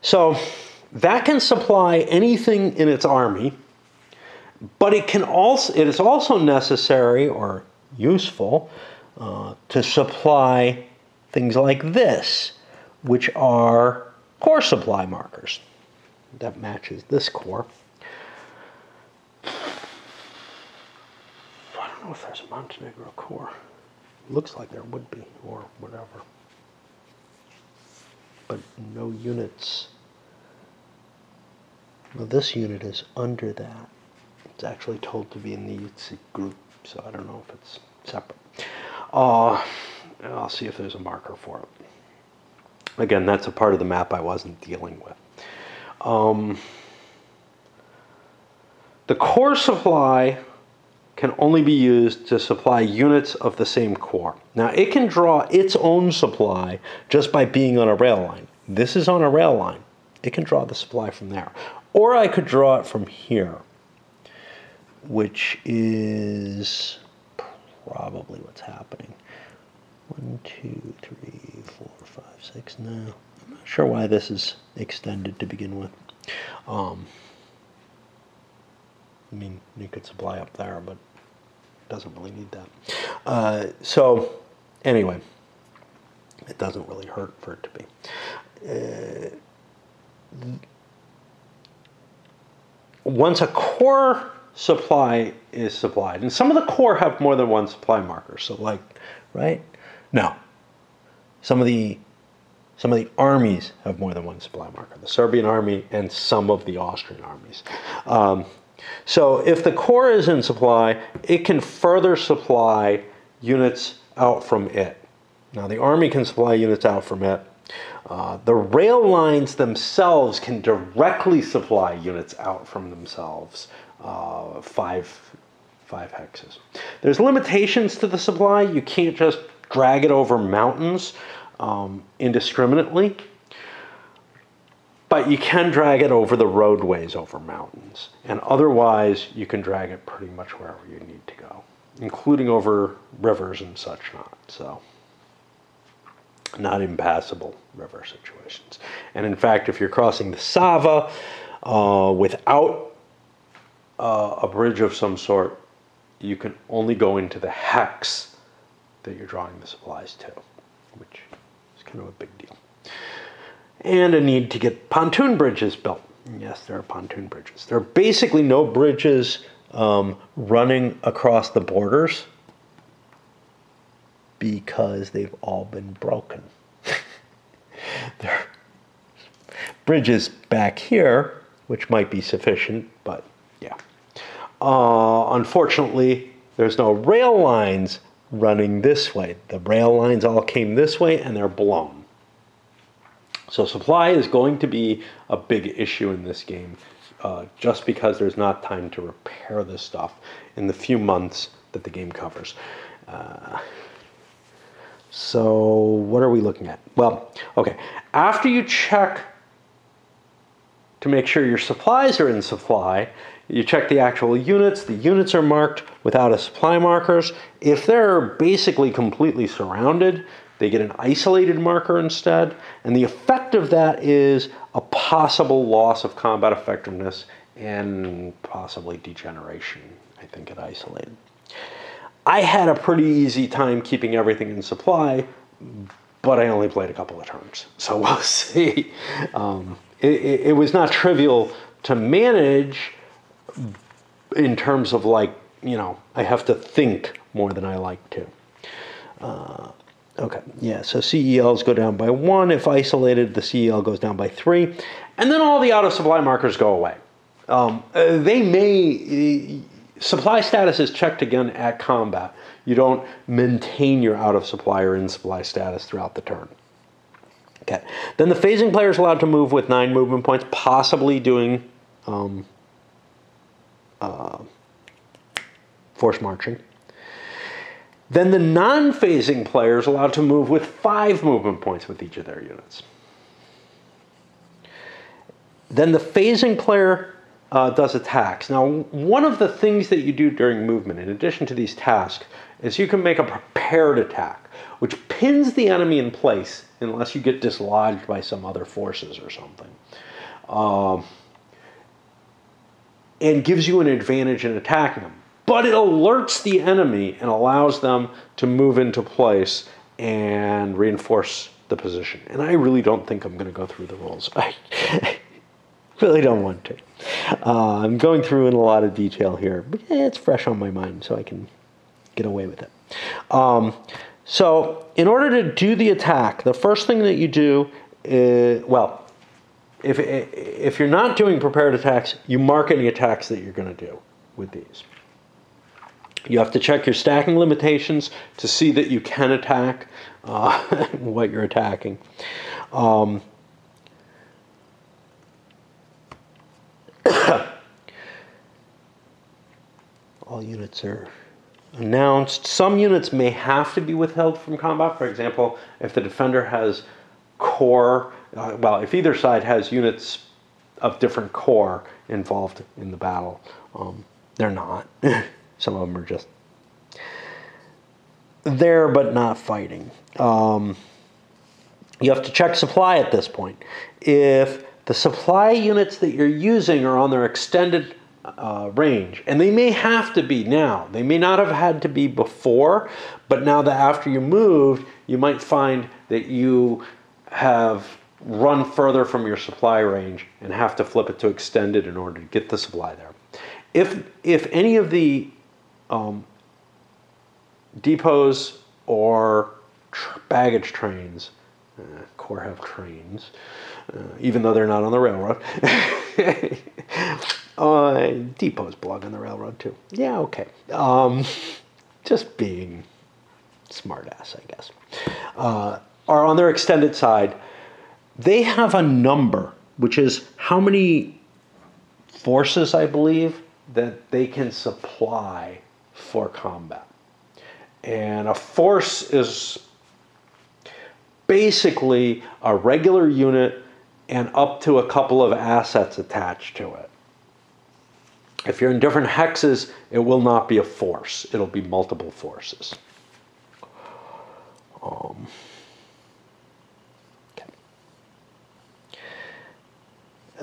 So that can supply anything in its army, but it is also necessary or useful to supply things like this, which are core supply markers. That matches this core. I don't know if there's a Montenegro core. Looks like there would be, or whatever. But no units. Well, this unit is under that. It's actually told to be in the UTC group, so I don't know if it's separate. I'll see if there's a marker for it. Again, that's a part of the map I wasn't dealing with. The core supply can only be used to supply units of the same core. Now, it can draw its own supply just by being on a rail line. This is on a rail line. It can draw the supply from there. Or I could draw it from here, which is probably what's happening. 1, 2, 3, 4, 5, 6. No, I'm not sure why this is extended to begin with. I mean, you could supply up there, but it doesn't really need that. So, anyway, it doesn't really hurt for it to be. Once a core supply is supplied, and some of the core have more than one supply marker, so like, right? No. Some of the Some of the armies have more than one supply marker, the Serbian army and some of the Austrian armies. So if the corps is in supply, it can further supply units out from it. Now the army can supply units out from it. The rail lines themselves can directly supply units out from themselves, five hexes. There's limitations to the supply. You can't just drag it over mountains indiscriminately, but you can drag it over the roadways over mountains, and otherwise you can drag it pretty much wherever you need to go, including over rivers and such not. So not impassable river situations. And in fact, if you're crossing the Sava without a bridge of some sort, you can only go into the hex that you're drawing the supplies to, which is kind of a big deal. And a need to get pontoon bridges built. Yes, there are pontoon bridges. There are basically no bridges running across the borders because they've all been broken. There are bridges back here, which might be sufficient, but yeah. Unfortunately, there's no rail lines running this way. The rail lines all came this way and they're blown. So supply is going to be a big issue in this game, just because there's not time to repair this stuff in the few months that the game covers. So what are we looking at? Well, okay, after you check to make sure your supplies are in supply, you check the actual units. The units are marked without a supply markers. If they're basically completely surrounded, they get an isolated marker instead. And the effect of that is a possible loss of combat effectiveness and possibly degeneration, I think, at isolated. I had a pretty easy time keeping everything in supply, but I only played a couple of turns. So we'll see. It was not trivial to manage in terms of, like, you know, I have to think more than I like to. Okay, yeah, so CELs go down by 1. If isolated, the CEL goes down by 3. And then all the out-of-supply markers go away. Supply status is checked again at combat. You don't maintain your out-of-supply or in-supply status throughout the turn. Okay, then the phasing player is allowed to move with 9 movement points, possibly doing force marching. Then the non-phasing player is allowed to move with 5 movement points with each of their units. Then the phasing player does attacks. Now, one of the things that you do during movement, in addition to these tasks, is you can make a prepared attack, which pins the enemy in place unless you get dislodged by some other forces or something. And gives you an advantage in attacking them. But it alerts the enemy and allows them to move into place and reinforce the position. And I really don't think I'm going to go through the rules. I really don't want to. I'm going through in a lot of detail here, but it's fresh on my mind, so I can get away with it. So in order to do the attack, the first thing that you do is, well, if you're not doing prepared attacks, you mark any attacks that you're going to do with these. You have to check your stacking limitations to see that you can attack what you're attacking. All units are announced. Some units may have to be withheld from combat. For example, if the defender has corps, well, if either side has units of different corps involved in the battle, they're not. Some of them are just there but not fighting. You have to check supply at this point. If the supply units that you're using are on their extended range, and they may have to be now. They may not have had to be before, but now that after you moved, you might find that you have run further from your supply range and have to flip it to extended in order to get the supply there. If any of the depots or baggage trains Corps have trains, even though they're not on the railroad. Depots belong on the railroad too. Yeah, okay. Just being smartass, I guess. Are on their extended side. They have a number, which is how many forces, I believe, that they can supply for combat. And a force is basically a regular unit and up to a couple of assets attached to it. If you're in different hexes, it will not be a force. It'll be multiple forces.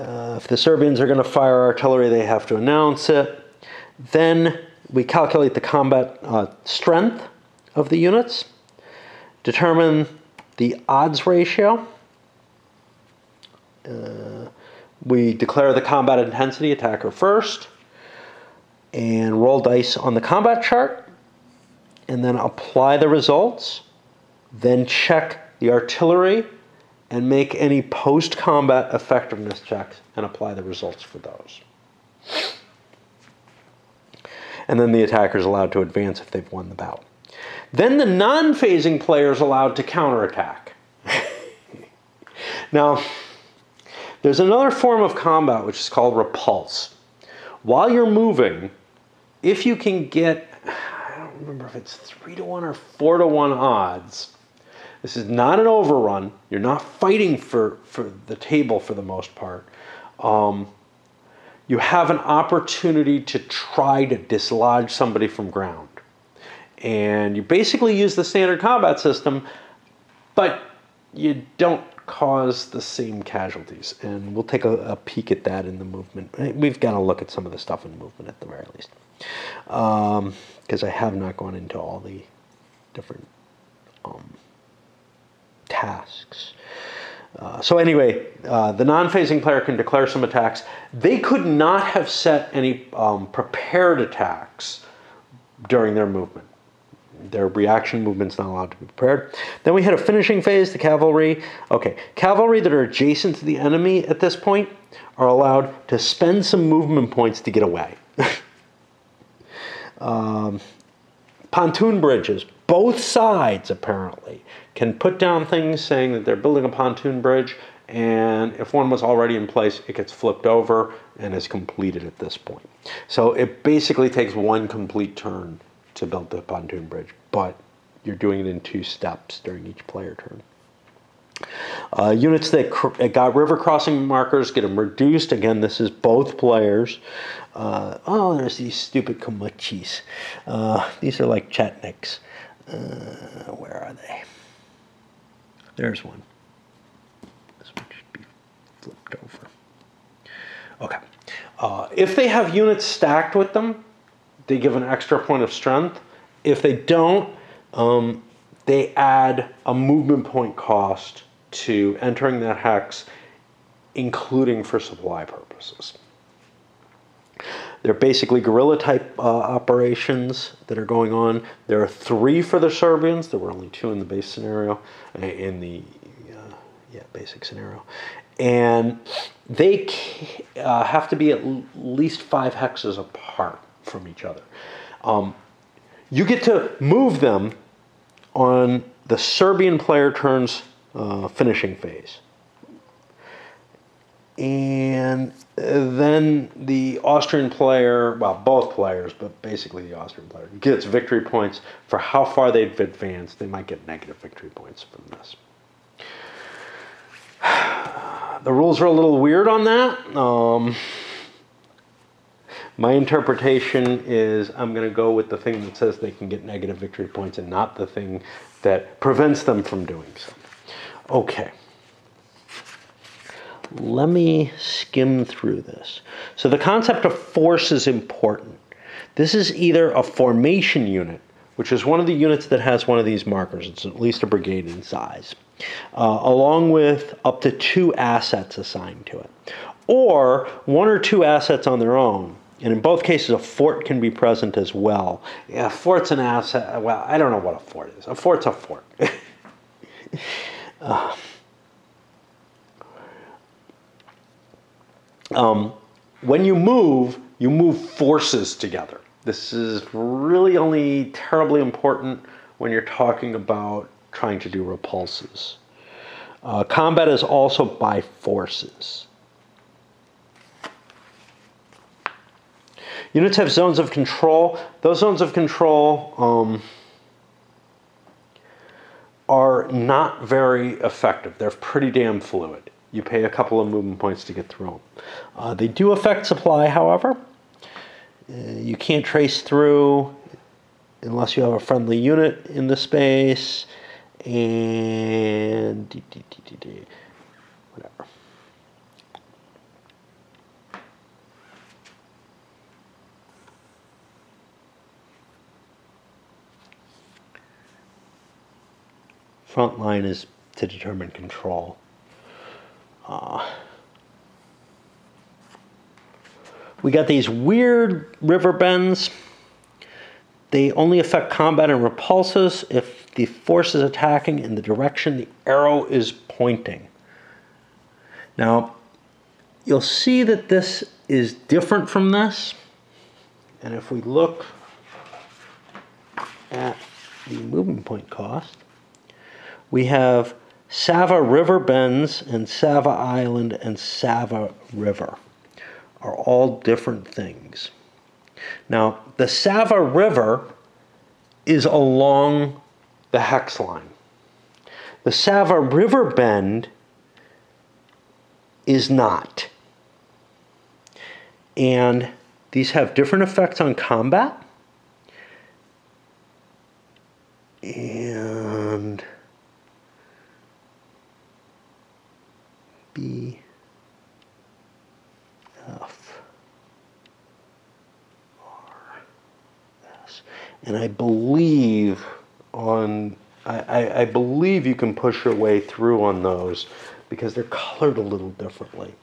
If the Serbians are going to fire artillery, they have to announce it. Then we calculate the combat strength of the units, determine the odds ratio. We declare the combat intensity, attacker first, and roll dice on the combat chart, and then apply the results, then check the artillery, and make any post-combat effectiveness checks and apply the results for those. And then the attacker is allowed to advance if they've won the bout. Then the non-phasing player is allowed to counterattack. Now, there's another form of combat which is called repulse. While you're moving, if you can get, I don't remember if it's 3-to-1 or 4-to-1 odds. This is not an overrun. You're not fighting for the table for the most part. You have an opportunity to try to dislodge somebody from ground. And you basically use the standard combat system, but you don't cause the same casualties. And we'll take a peek at that in the movement. We've got to look at some of the stuff in movement at the very least. Because I have not gone into all the different tasks. So anyway, the non-phasing player can declare some attacks. They could not have set any prepared attacks during their movement. Their reaction movement's not allowed to be prepared. Then we had a finishing phase, the cavalry. Okay, cavalry that are adjacent to the enemy at this point are allowed to spend some movement points to get away. Pontoon bridges, both sides apparently, can put down things saying that they're building a pontoon bridge, and if one was already in place, it gets flipped over and is completed at this point. So it basically takes one complete turn to build the pontoon bridge, but you're doing it in 2 steps during each player turn. Units that got river crossing markers get them reduced. Again, this is both players. Oh, there's these stupid komuchis. These are like chetniks. Where are they? There's one. This one should be flipped over. Okay. If they have units stacked with them, they give an extra point of strength. If they don't, they add a movement point cost to entering that hex, including for supply purposes. They're basically guerrilla type operations that are going on. There are 3 for the Serbians. There were only 2 in the base scenario, in the basic scenario. And they have to be at least 5 hexes apart from each other. You get to move them on the Serbian player turn's finishing phase. And then the Austrian player, well, both players, but basically the Austrian player, gets victory points for how far they've advanced. They might get negative victory points from this. The rules are a little weird on that. My interpretation is I'm going to go with the thing that says they can get negative victory points and not the thing that prevents them from doing so. Okay. Let me skim through this. So the concept of force is important. This is either a formation unit, which is one of the units that has one of these markers. It's at least a brigade in size, along with up to 2 assets assigned to it, or 1 or 2 assets on their own. And in both cases, a fort can be present as well. Yeah, a fort's an asset. Well, I don't know what a fort is. A fort's a fort. When you move forces together. This is really only terribly important when you're talking about trying to do repulses. Combat is also by forces. Units have zones of control. Those zones of control are not very effective. They're pretty damn fluid. You pay a couple of movement points to get through them. They do affect supply, however. You can't trace through unless you have a friendly unit in the space, and whatever. Front line is to determine control. We got these weird river bends. They only affect combat and repulses if the force is attacking in the direction the arrow is pointing. Now, you'll see that this is different from this. And if we look at the movement point cost, we have Sava River Bends and Sava Island and Sava River are all different things. Now, the Sava River is along the hex line. The Sava River Bend is not. And these have different effects on combat. And B, F, R, S. And I believe I believe you can push your way through on those because they're colored a little differently.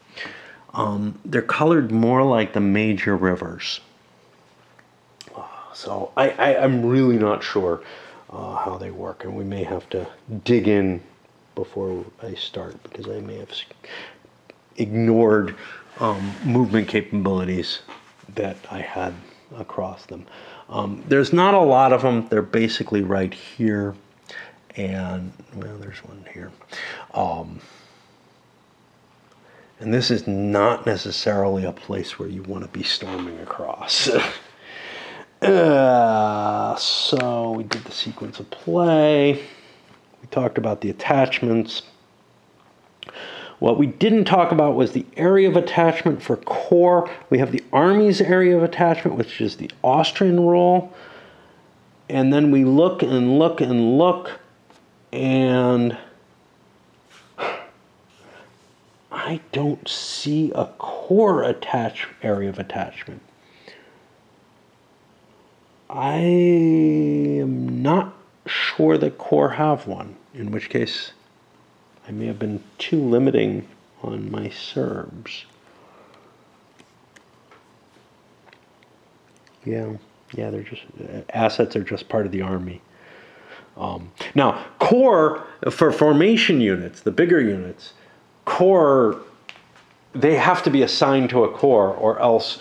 They're colored more like the major rivers. So I'm really not sure how they work, and we may have to dig in before I start because I may have ignored movement capabilities that I had across them. There's not a lot of them. They're basically right here, and well, there's one here. And this is not necessarily a place where you want to be storming across. So we did the sequence of play. We talked about the attachments. What we didn't talk about was the area of attachment for corps. We have the Army's area of attachment, which is the Austrian rule. And then we look and look and look, and I don't see a corps area of attachment. I am not sure that corps have one, in which case I may have been too limiting on my Serbs. Yeah, they're just, assets are just part of the Army. Now, corps, for formation units, the bigger units, corps, they have to be assigned to a corps, or else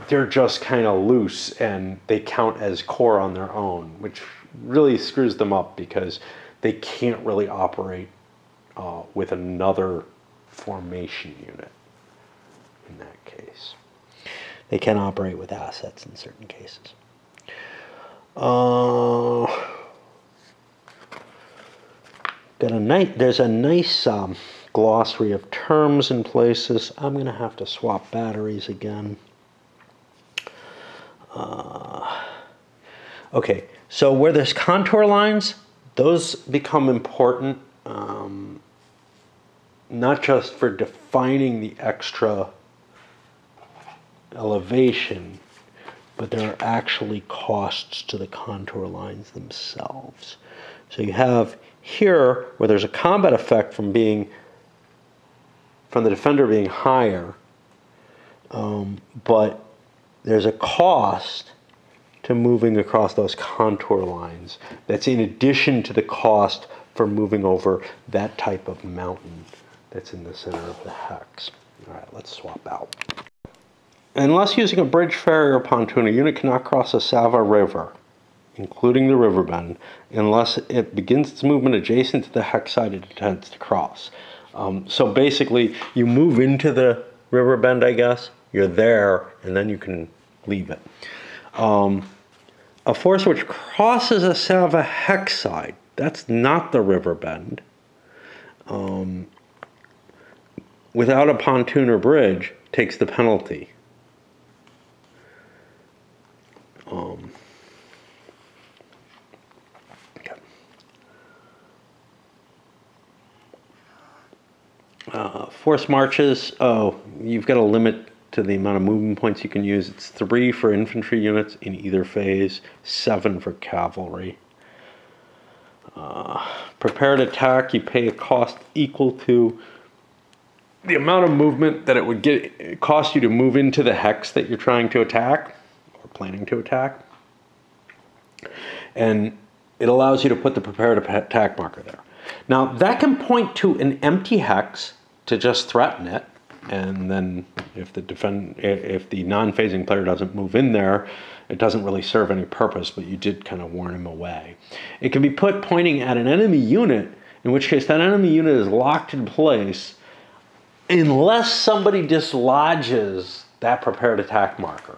they're just kind of loose and they count as corps on their own, which really screws them up because they can't really operate with another formation unit in that case. They can operate with assets in certain cases. There's a nice glossary of terms in places. I'm going to have to swap batteries again. Okay, so where there's contour lines, those become important, not just for defining the extra elevation, but there are actually costs to the contour lines themselves. So you have here where there's a combat effect from the defender being higher, but there's a cost to moving across those contour lines that's in addition to the cost for moving over that type of mountain that's in the center of the hex. All right, let's swap out. Unless using a bridge, ferry, or pontoon, a unit cannot cross a Sava river, including the river bend, unless it begins its movement adjacent to the hex side it intends to cross. So basically, you move into the river bend, I guess, you're there, and then you can leave it. A force which crosses a Sava hex side, that's not the river bend, without a pontoon or bridge, takes the penalty. Force marches, you've got a limit to the amount of movement points you can use. It's 3 for infantry units in either phase, 7 for cavalry. Prepared attack, you pay a cost equal to the amount of movement that it would cost you to move into the hex that you're trying to attack or planning to attack. And it allows you to put the prepared attack marker there. Now that can point to an empty hex to just threaten it, and then if the non-phasing player doesn't move in there, it doesn't really serve any purpose, but you did kind of warn him away. It can be put pointing at an enemy unit, in which case that enemy unit is locked in place unless somebody dislodges that prepared attack marker.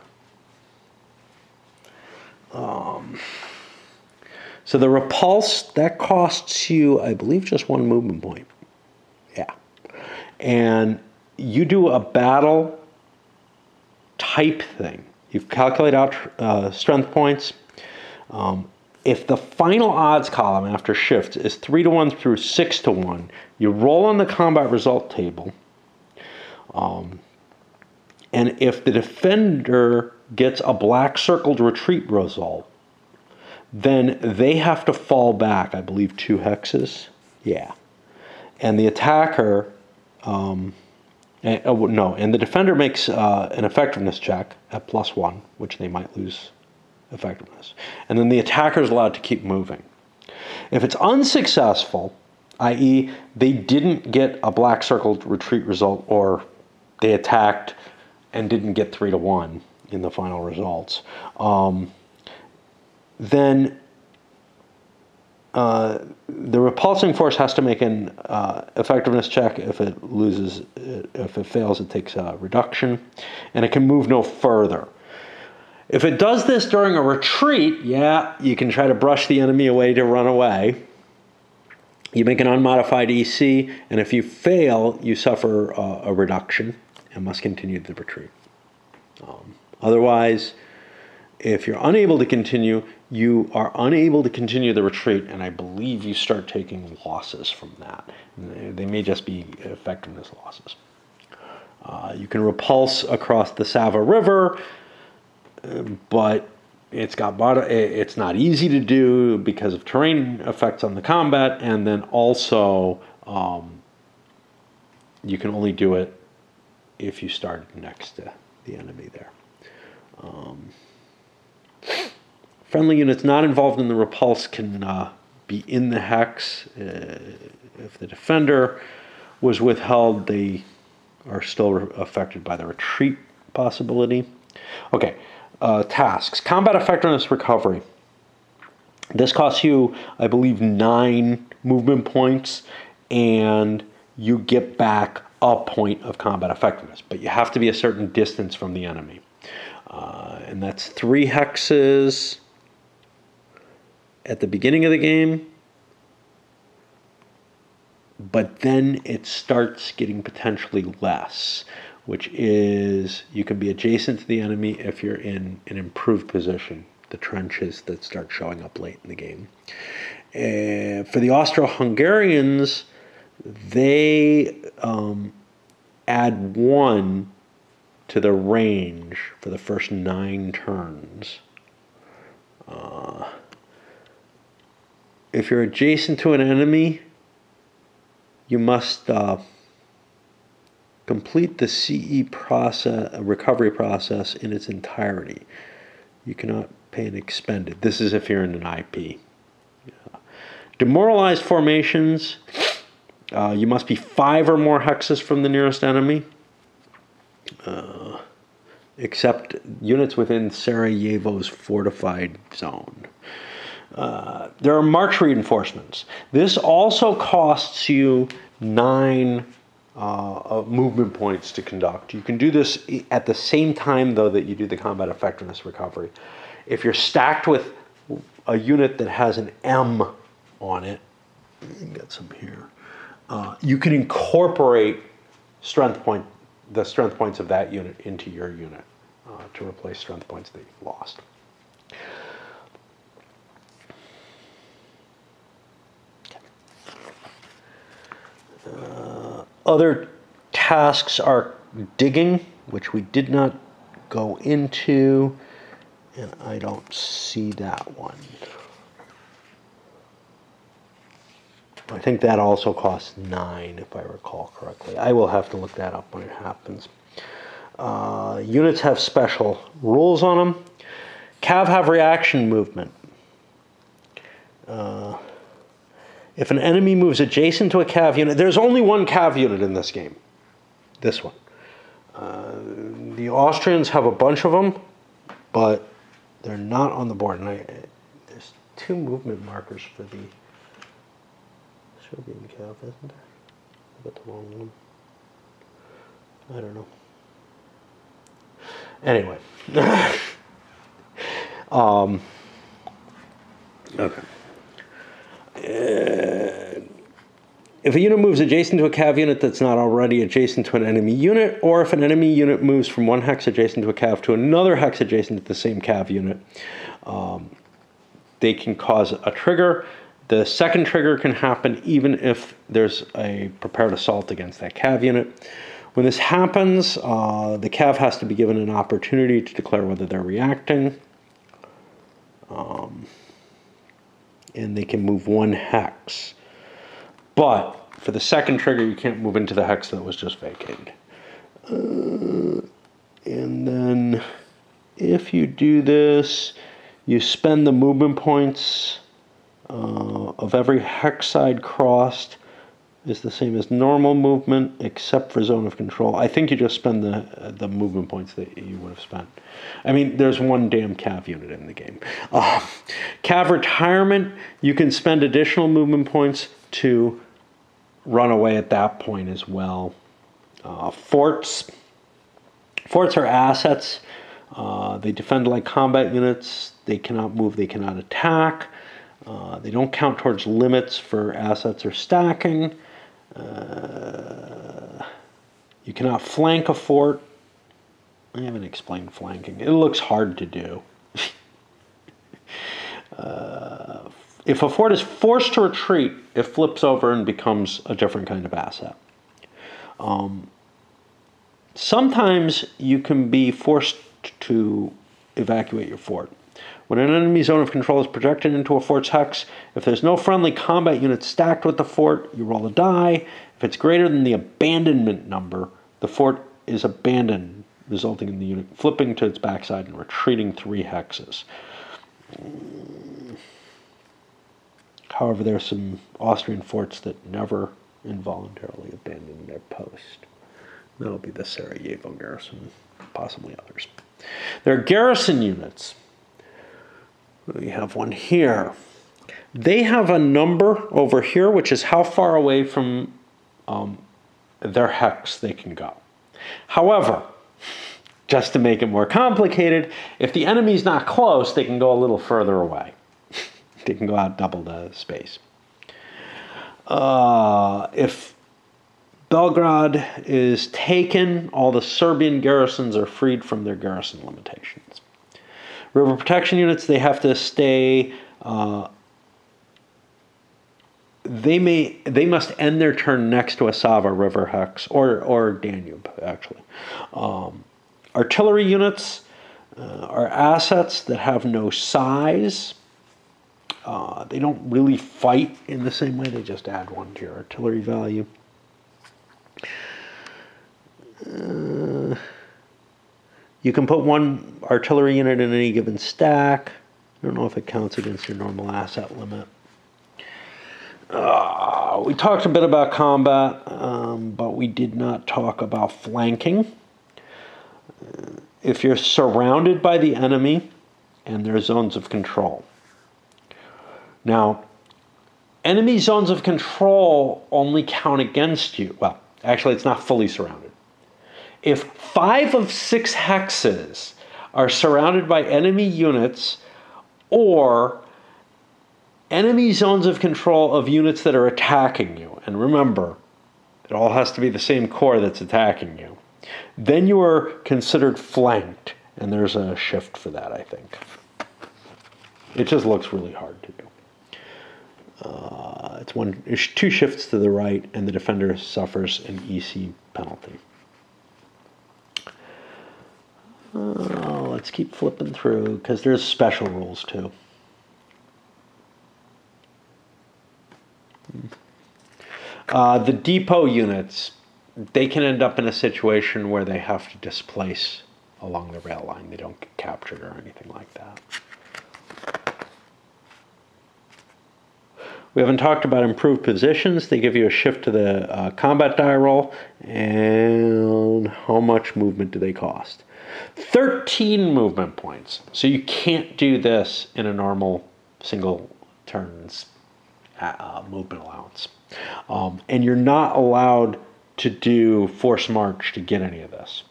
So the repulse, that costs you, I believe, just 1 movement point. Yeah. And you do a battle type thing. You calculate out strength points. If the final odds column after shifts is 3-1 through 6-1, you roll on the combat result table. And if the defender gets a black circled retreat result, then they have to fall back, I believe, 2 hexes. Yeah. And the attacker, and the defender makes an effectiveness check at +1, which they might lose effectiveness. And then the attacker is allowed to keep moving. If it's unsuccessful, i.e. they didn't get a black circled retreat result, or they attacked and didn't get 3-1 in the final results, then the repulsing force has to make an effectiveness check. If it fails, it takes a reduction, and it can move no further. If it does this during a retreat, yeah, you can try to brush the enemy away to run away. You make an unmodified EC, and if you fail, you suffer a reduction and must continue the retreat. Otherwise, if you're unable to continue, you are unable to continue the retreat, and I believe you start taking losses from that. They may just be effectiveness losses. You can repulse across the Sava River, but it's not easy to do because of terrain effects on the combat, and then also you can only do it if you start next to the enemy there. Friendly units not involved in the repulse can be in the hex. If the defender was withheld, they are still affected by the retreat possibility. Okay, tasks. Combat effectiveness recovery. This costs you, I believe, 9 movement points, and you get back a point of combat effectiveness, but you have to be a certain distance from the enemy. And that's 3 hexes at the beginning of the game, but then it starts getting potentially less, which is you can be adjacent to the enemy if you're in an improved position, the trenches that start showing up late in the game. For the Austro-Hungarians, they add 1 to the range for the first 9 turns. If you're adjacent to an enemy, you must complete the CE recovery process in its entirety. You cannot pay an expended. This is if you're in an IP. Demoralized formations, you must be 5 or more hexes from the nearest enemy, except units within Sarajevo's fortified zone. There are march reinforcements. This also costs you 9 movement points to conduct. You can do this at the same time, though, that you do the combat effectiveness recovery. If you're stacked with a unit that has an M on it, get some here, you can incorporate the strength points of that unit into your unit to replace strength points that you've lost. Other tasks are digging, which we did not go into, and I don't see that one. I think that also costs 9, if I recall correctly. I will have to look that up when it happens. Units have special rules on them. Cav have reaction movement. If an enemy moves adjacent to a Cav unit, there's only one Cav unit in this game. This one. The Austrians have a bunch of them, but they're not on the board. And there's 2 movement markers for the Serbian Cav, isn't there? I got the wrong one. I don't know. Anyway. Okay. If a unit moves adjacent to a Cav unit that's not already adjacent to an enemy unit, or if an enemy unit moves from one hex adjacent to a Cav to another hex adjacent to the same Cav unit, they can cause a trigger. The second trigger can happen even if there's a prepared assault against that Cav unit. When this happens, the Cav has to be given an opportunity to declare whether they're reacting. And they can move 1 hex. But for the second trigger, you can't move into the hex that was just vacated. And then if you do this, you spend the movement points of every hex side crossed is the same as normal movement, except for zone of control. I think you just spend the movement points that you would have spent. I mean, there's 1 damn Cav unit in the game. Cav retirement, you can spend additional movement points to run away at that point as well. Forts are assets. They defend like combat units. They cannot move, they cannot attack. They don't count towards limits for assets or stacking. You cannot flank a fort. I haven't explained flanking. It looks hard to do. If a fort is forced to retreat, it flips over and becomes a different kind of asset. Sometimes you can be forced to evacuate your fort. When an enemy zone of control is projected into a fort's hex, if there's no friendly combat unit stacked with the fort, you roll a die. If it's greater than the abandonment number, the fort is abandoned, resulting in the unit flipping to its backside and retreating 3 hexes. However, there are some Austrian forts that never involuntarily abandon their post. That'll be the Sarajevo garrison, possibly others. There are garrison units. We have one here. They have a number over here, which is how far away from their hex they can go. However, just to make it more complicated, if the enemy's not close, they can go a little further away. They can go out double the space. If Belgrade is taken, all the Serbian garrisons are freed from their garrison limitations. River protection units, they have to stay, they must end their turn next to a Sava River hex, or Danube, actually. Artillery units are assets that have no size. They don't really fight in the same way, they just add 1 to your artillery value. You can put 1 artillery unit in any given stack. I don't know if it counts against your normal asset limit. We talked a bit about combat, but we did not talk about flanking. If you're surrounded by the enemy and there are zones of control. Now, enemy zones of control only count against you. Well, actually, it's not fully surrounded. If 5 of 6 hexes are surrounded by enemy units or enemy zones of control of units that are attacking you, and remember, it all has to be the same core that's attacking you, then you are considered flanked, and there's a shift for that, I think. It just looks really hard to do. It's 2 shifts to the right, and the defender suffers an EC penalty. Let's keep flipping through, because there's special rules too. The depot units, they can end up in a situation where they have to displace along the rail line. They don't get captured or anything like that. We haven't talked about improved positions. They give you a shift to the combat die roll, and how much movement do they cost? 13 movement points. So you can't do this in a normal single turns movement allowance. And you're not allowed to do force march to get any of this.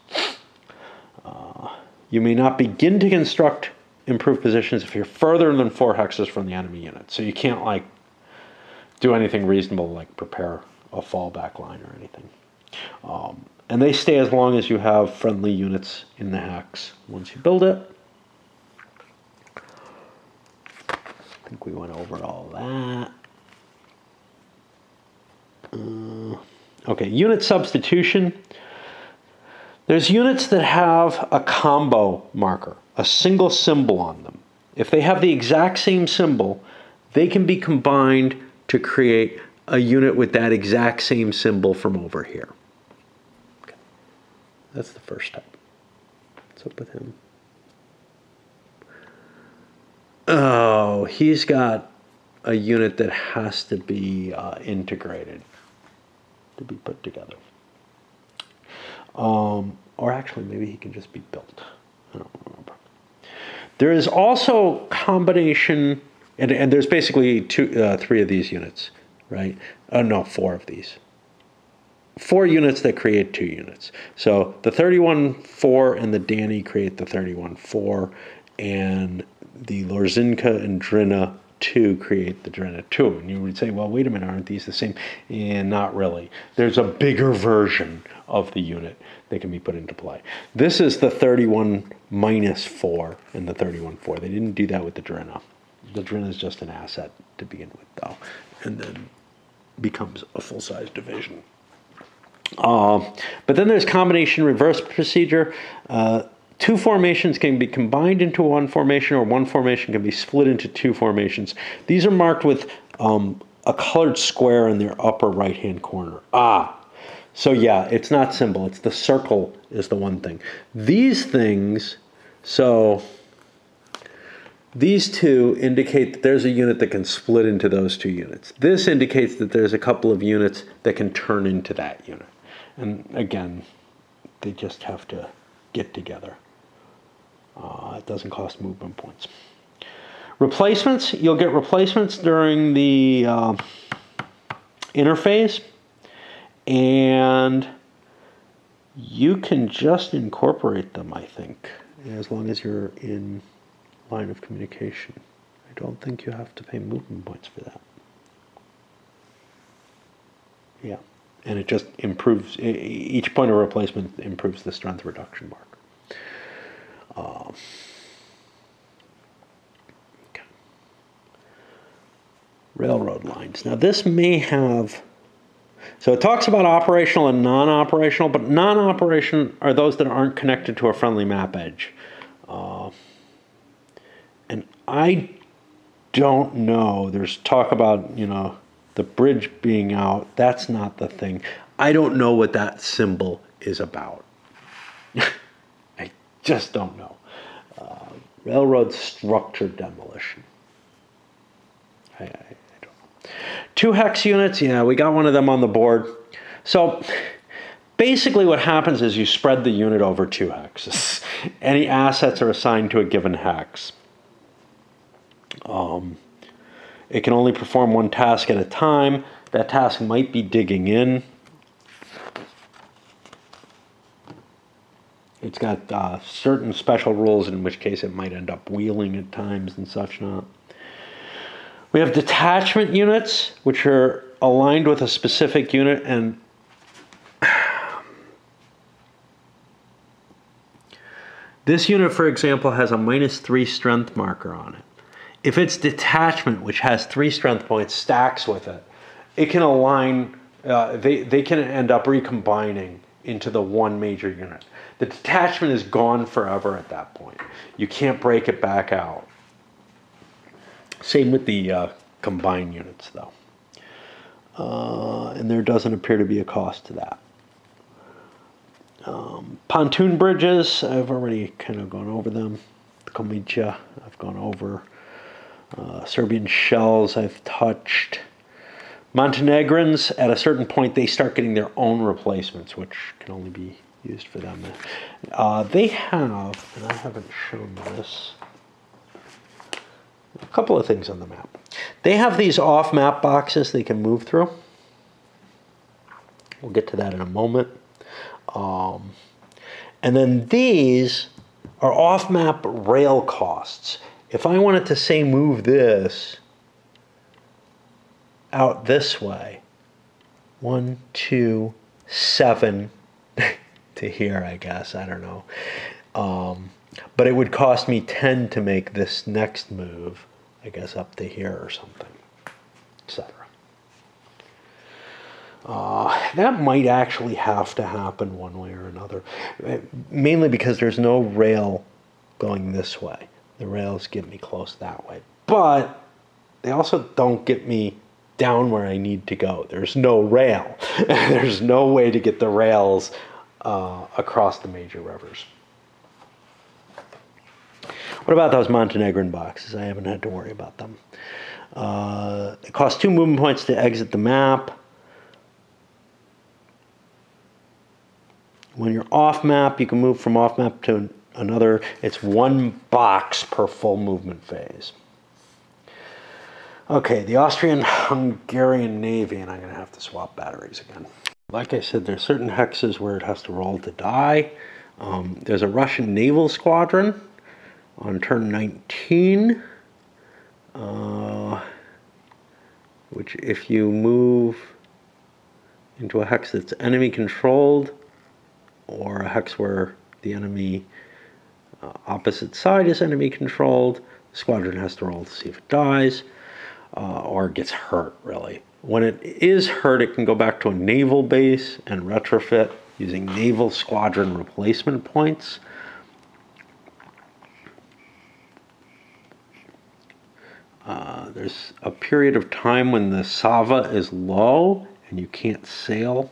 You may not begin to construct improved positions if you're further than 4 hexes from the enemy unit. So you can't like do anything reasonable like prepare a fallback line or anything. And they stay as long as you have friendly units in the hex. Once you build it, I think we went over all that. Okay, unit substitution. There's units that have a combo marker, a single symbol on them. If they have the exact same symbol, they can be combined to create a unit with that exact same symbol from over here. Okay. That's the first type. What's up with him? Oh, he's got a unit that has to be integrated to be put together. Or actually, maybe he can just be built. I don't remember. There is also combination, and there's basically 3 of these units, right? No, 4 of these. 4 units that create 2 units. So the 31-4 and the Danny create the 31-4, and the Lorzinka and Drina 2 create the Drina 2. And you would say, well, wait a minute, aren't these the same? And not really. There's a bigger version of the unit that can be put into play. This is the 31-4 and the 31-4. They didn't do that with the Drina. The Drina is just an asset to begin with, though, and then becomes a full-size division. But then there's combination reverse procedure. 2 formations can be combined into 1 formation, or 1 formation can be split into 2 formations. These are marked with a colored square in their upper right-hand corner. So yeah, it's not symbol. It's the circle is the one thing. These things, so these 2 indicate that there's a unit that can split into those 2 units. This indicates that there's a couple of units that can turn into that unit. And again, they just have to get together. It doesn't cost movement points. Replacements, you'll get replacements during the interphase, and you can just incorporate them, I think, as long as you're in line of communication. I don't think you have to pay movement points for that. Yeah, and it just improves, each point of replacement improves the strength reduction mark. Okay. Railroad lines. Now this may have, so it talks about operational and non-operational, but non-operation are those that aren't connected to a friendly map edge. And I don't know, there's talk about, the bridge being out. That's not the thing. I don't know what that symbol is about. I just don't know. Railroad structure demolition. I don't know. 2 hex units, yeah, we got one of them on the board. So basically what happens is you spread the unit over 2 hexes. Any assets are assigned to a given hex. It can only perform 1 task at a time. That task might be digging in. It's got certain special rules, in which case it might end up wheeling at times and such not. We have detachment units, which are aligned with a specific unit, and this unit, for example, has a -3 strength marker on it. If its detachment, which has 3 strength points, stacks with it, it can align, they can end up recombining into the one major unit. The detachment is gone forever at that point. You can't break it back out. Same with the combined units, though. And there doesn't appear to be a cost to that. Pontoon bridges, I've already kind of gone over them. Komicha, I've gone over. Serbian shells, I've touched. Montenegrins, at a certain point, they start getting their own replacements, which can only be used for them. They have, and I haven't shown this, a couple of things on the map. They have these off-map boxes they can move through. We'll get to that in a moment. And then these are off-map rail costs. If I wanted to, say, move this out this way, 1, 2, 7 to here, I guess, I don't know. But it would cost me 10 to make this next move, I guess up to here or something, etc. That might actually have to happen one way or another, mainly because there's no rail going this way. The rails get me close that way, but they also don't get me down where I need to go. There's no rail. There's no way to get the rails across the major rivers. What about those Montenegrin boxes? I haven't had to worry about them. It costs 2 movement points to exit the map. When you're off map, you can move from off map to another. It's 1 box per full movement phase. Okay, the Austrian-Hungarian Navy, and I'm going to have to swap batteries again. Like I said, there's certain hexes where it has to roll to die. There's a Russian naval squadron on turn 19, which if you move into a hex that's enemy controlled, or a hex where the enemy opposite side is enemy controlled, the squadron has to roll to see if it dies, or gets hurt, really. When it is hurt, it can go back to a naval base and retrofit using naval squadron replacement points. There's a period of time when the Sava is low and you can't sail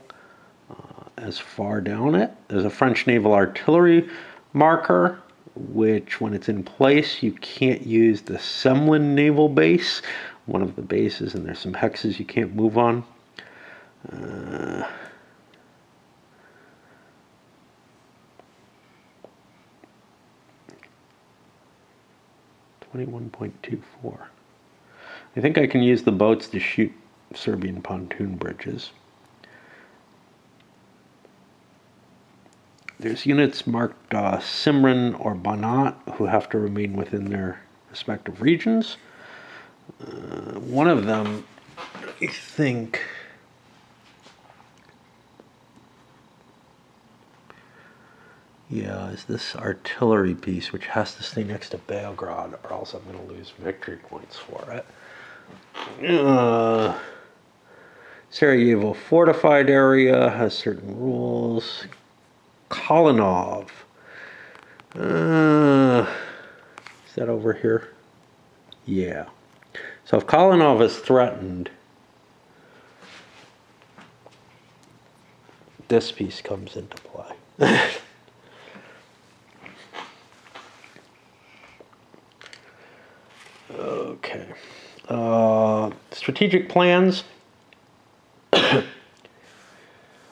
as far down it. There's a French naval artillery marker, which when it's in place, you can't use the Semlin naval base, one of the bases, and there's some hexes you can't move on. 21.24. I think I can use the boats to shoot Serbian pontoon bridges. There's units marked Simran or Banat who have to remain within their respective regions. One of them, I think, is this artillery piece, which has to stay next to Belgrade, or else I'm going to lose victory points for it. Sarajevo fortified area has certain rules. Kolinov. Is that over here? Yeah. So if Kolinov is threatened, this piece comes into play. Okay. strategic plans.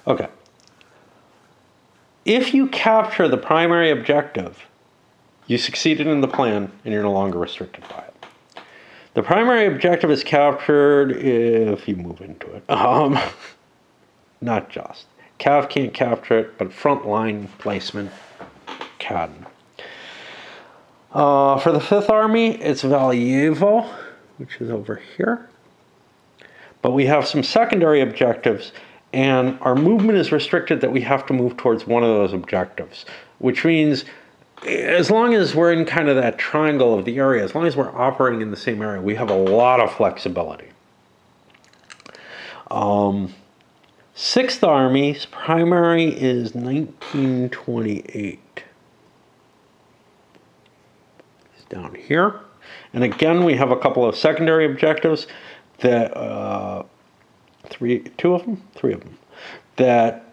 Okay. If you capture the primary objective, you succeeded in the plan and you're no longer restricted by it. The primary objective is captured if you move into it. Not just. Cav can't capture it, but frontline placement can. For the 5th Army, it's Valjevo, which is over here. But we have some secondary objectives, and our movement is restricted that we have to move towards one of those objectives, which means as long as we're in kind of that triangle of the area, as long as we're operating in the same area, we have a lot of flexibility. 6th Army's primary is 1928. It's down here. And again, we have a couple of secondary objectives that, three of them, that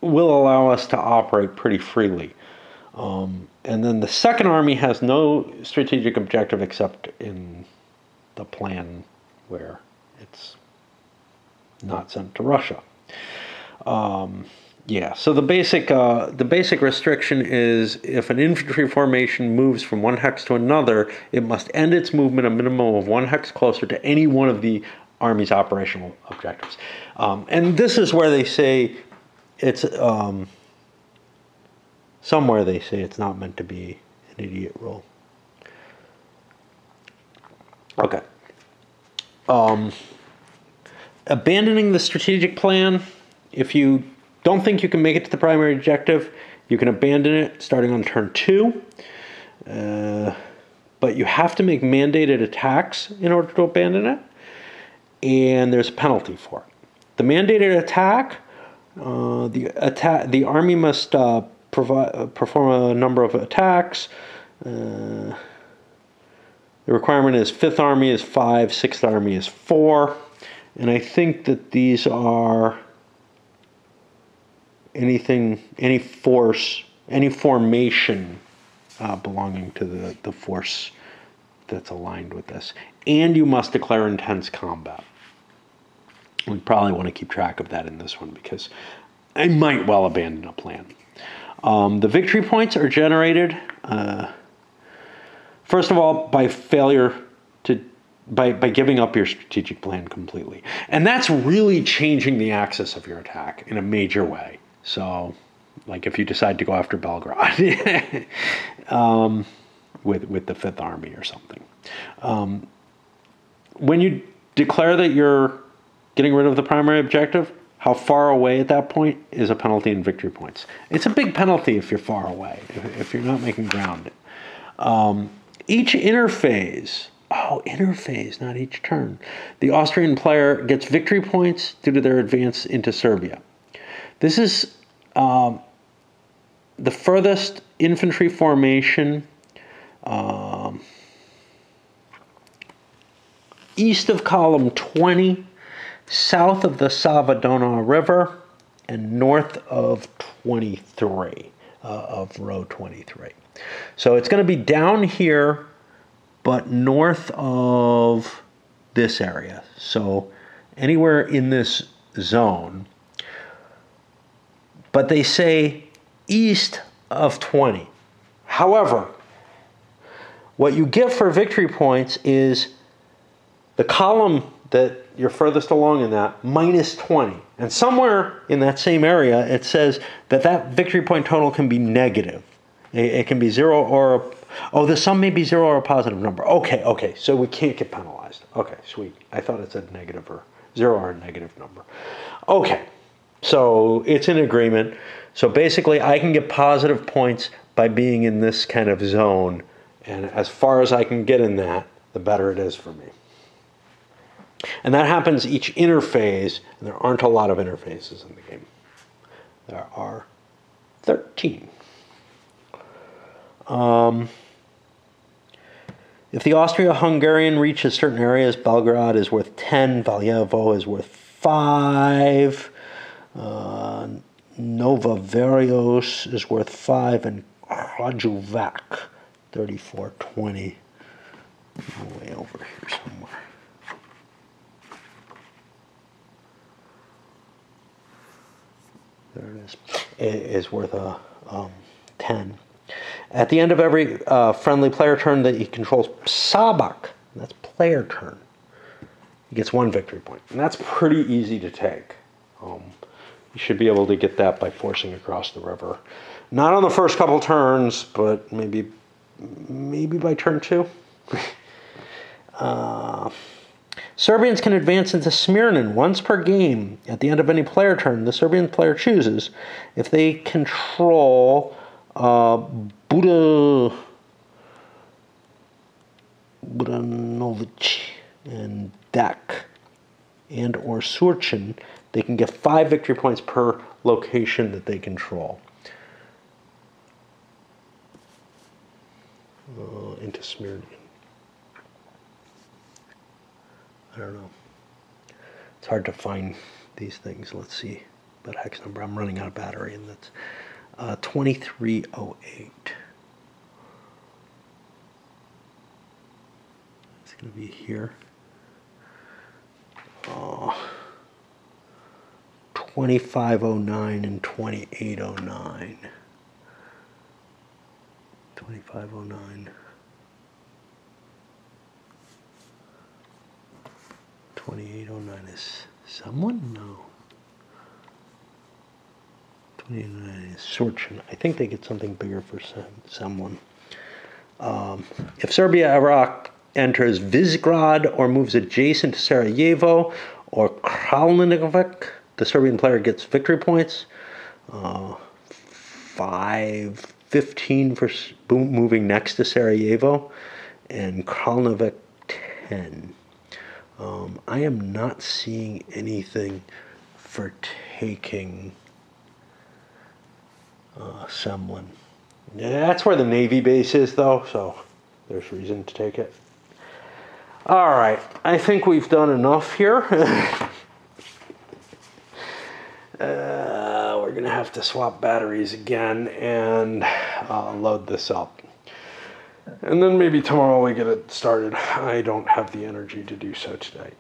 will allow us to operate pretty freely. And then the 2nd Army has no strategic objective except in the plan where it's not sent to Russia. Yeah, so the basic restriction is if an infantry formation moves from one hex to another, it must end its movement a minimum of 1 hex closer to any one of the Army's operational objectives. And this is where they say it's somewhere they say it's not meant to be an idiot rule. Okay. Abandoning the strategic plan, if you don't think you can make it to the primary objective, you can abandon it starting on turn 2. But you have to make mandated attacks in order to abandon it, and there's a penalty for it. The mandated attack, the army must perform a number of attacks. The requirement is 5th Army is 5, 6th Army is 4, and I think that these are any force, any formation belonging to the force that's aligned with this. And you must declare intense combat. We probably want to keep track of that in this one because I might well abandon a plan. The victory points are generated, first of all, by failure to, by giving up your strategic plan completely. And that's really changing the axis of your attack in a major way. So, like if you decide to go after Belgrade with the 5th Army or something. When you declare that you're getting rid of the primary objective, how far away at that point is a penalty in victory points. It's a big penalty if you're far away, if you're not making ground. Each interphase, interphase, not each turn. The Austrian player gets victory points due to their advance into Serbia. This is the furthest infantry formation east of column 20, south of the Savadona River, and north of 23, of row 23. So it's going to be down here, but north of this area. So anywhere in this zone. But they say east of 20. However, what you get for victory points is the column that you're furthest along in that, minus 20. And somewhere in that same area, it says that that victory point total can be negative. It can be 0 or, the sum may be 0 or a positive number. Okay, so we can't get penalized. Okay, sweet. I thought it said negative or 0 or a negative number. Okay, so it's an agreement. So basically, I can get positive points by being in this kind of zone. And as far as I can get in that, the better it is for me. And that happens each interphase, and there aren't a lot of interphases in the game. There are 13. If the Austria-Hungarian reaches certain areas, Belgrade is worth 10, Valjevo is worth 5, Nova Verios is worth 5, and Kragujevac 3420 Way over here somewhere. There it is. It is worth a 10. At the end of every friendly player turn that he controls Sabak, that's player turn, he gets 1 victory point. And that's pretty easy to take. You should be able to get that by forcing across the river. Not on the first couple turns, but maybe by turn 2. Serbians can advance into Smirnin once per game. At the end of any player turn, the Serbian player chooses if they control Budanovic and Dek and or Surchin, they can get 5 victory points per location that they control. Into Smirnin. I don't know. It's hard to find these things. Let's see. But hex number. I'm running out of battery, and that's 2308. It's going to be here. 2509 and 2809. 2509. 2809 is someone? No. 2809 is Sorchin. I think they get something bigger for someone. If Serbia ever enters Visegrad or moves adjacent to Sarajevo or Kralinovic, the Serbian player gets victory points. 5-15 for moving next to Sarajevo, and Kralinovic 10. I am not seeing anything for taking Semlin. Yeah, that's where the Navy base is, though, so there's reason to take it. All right, I think we've done enough here. We're going to have to swap batteries again and load this up. And then maybe tomorrow we get it started. I don't have the energy to do so today.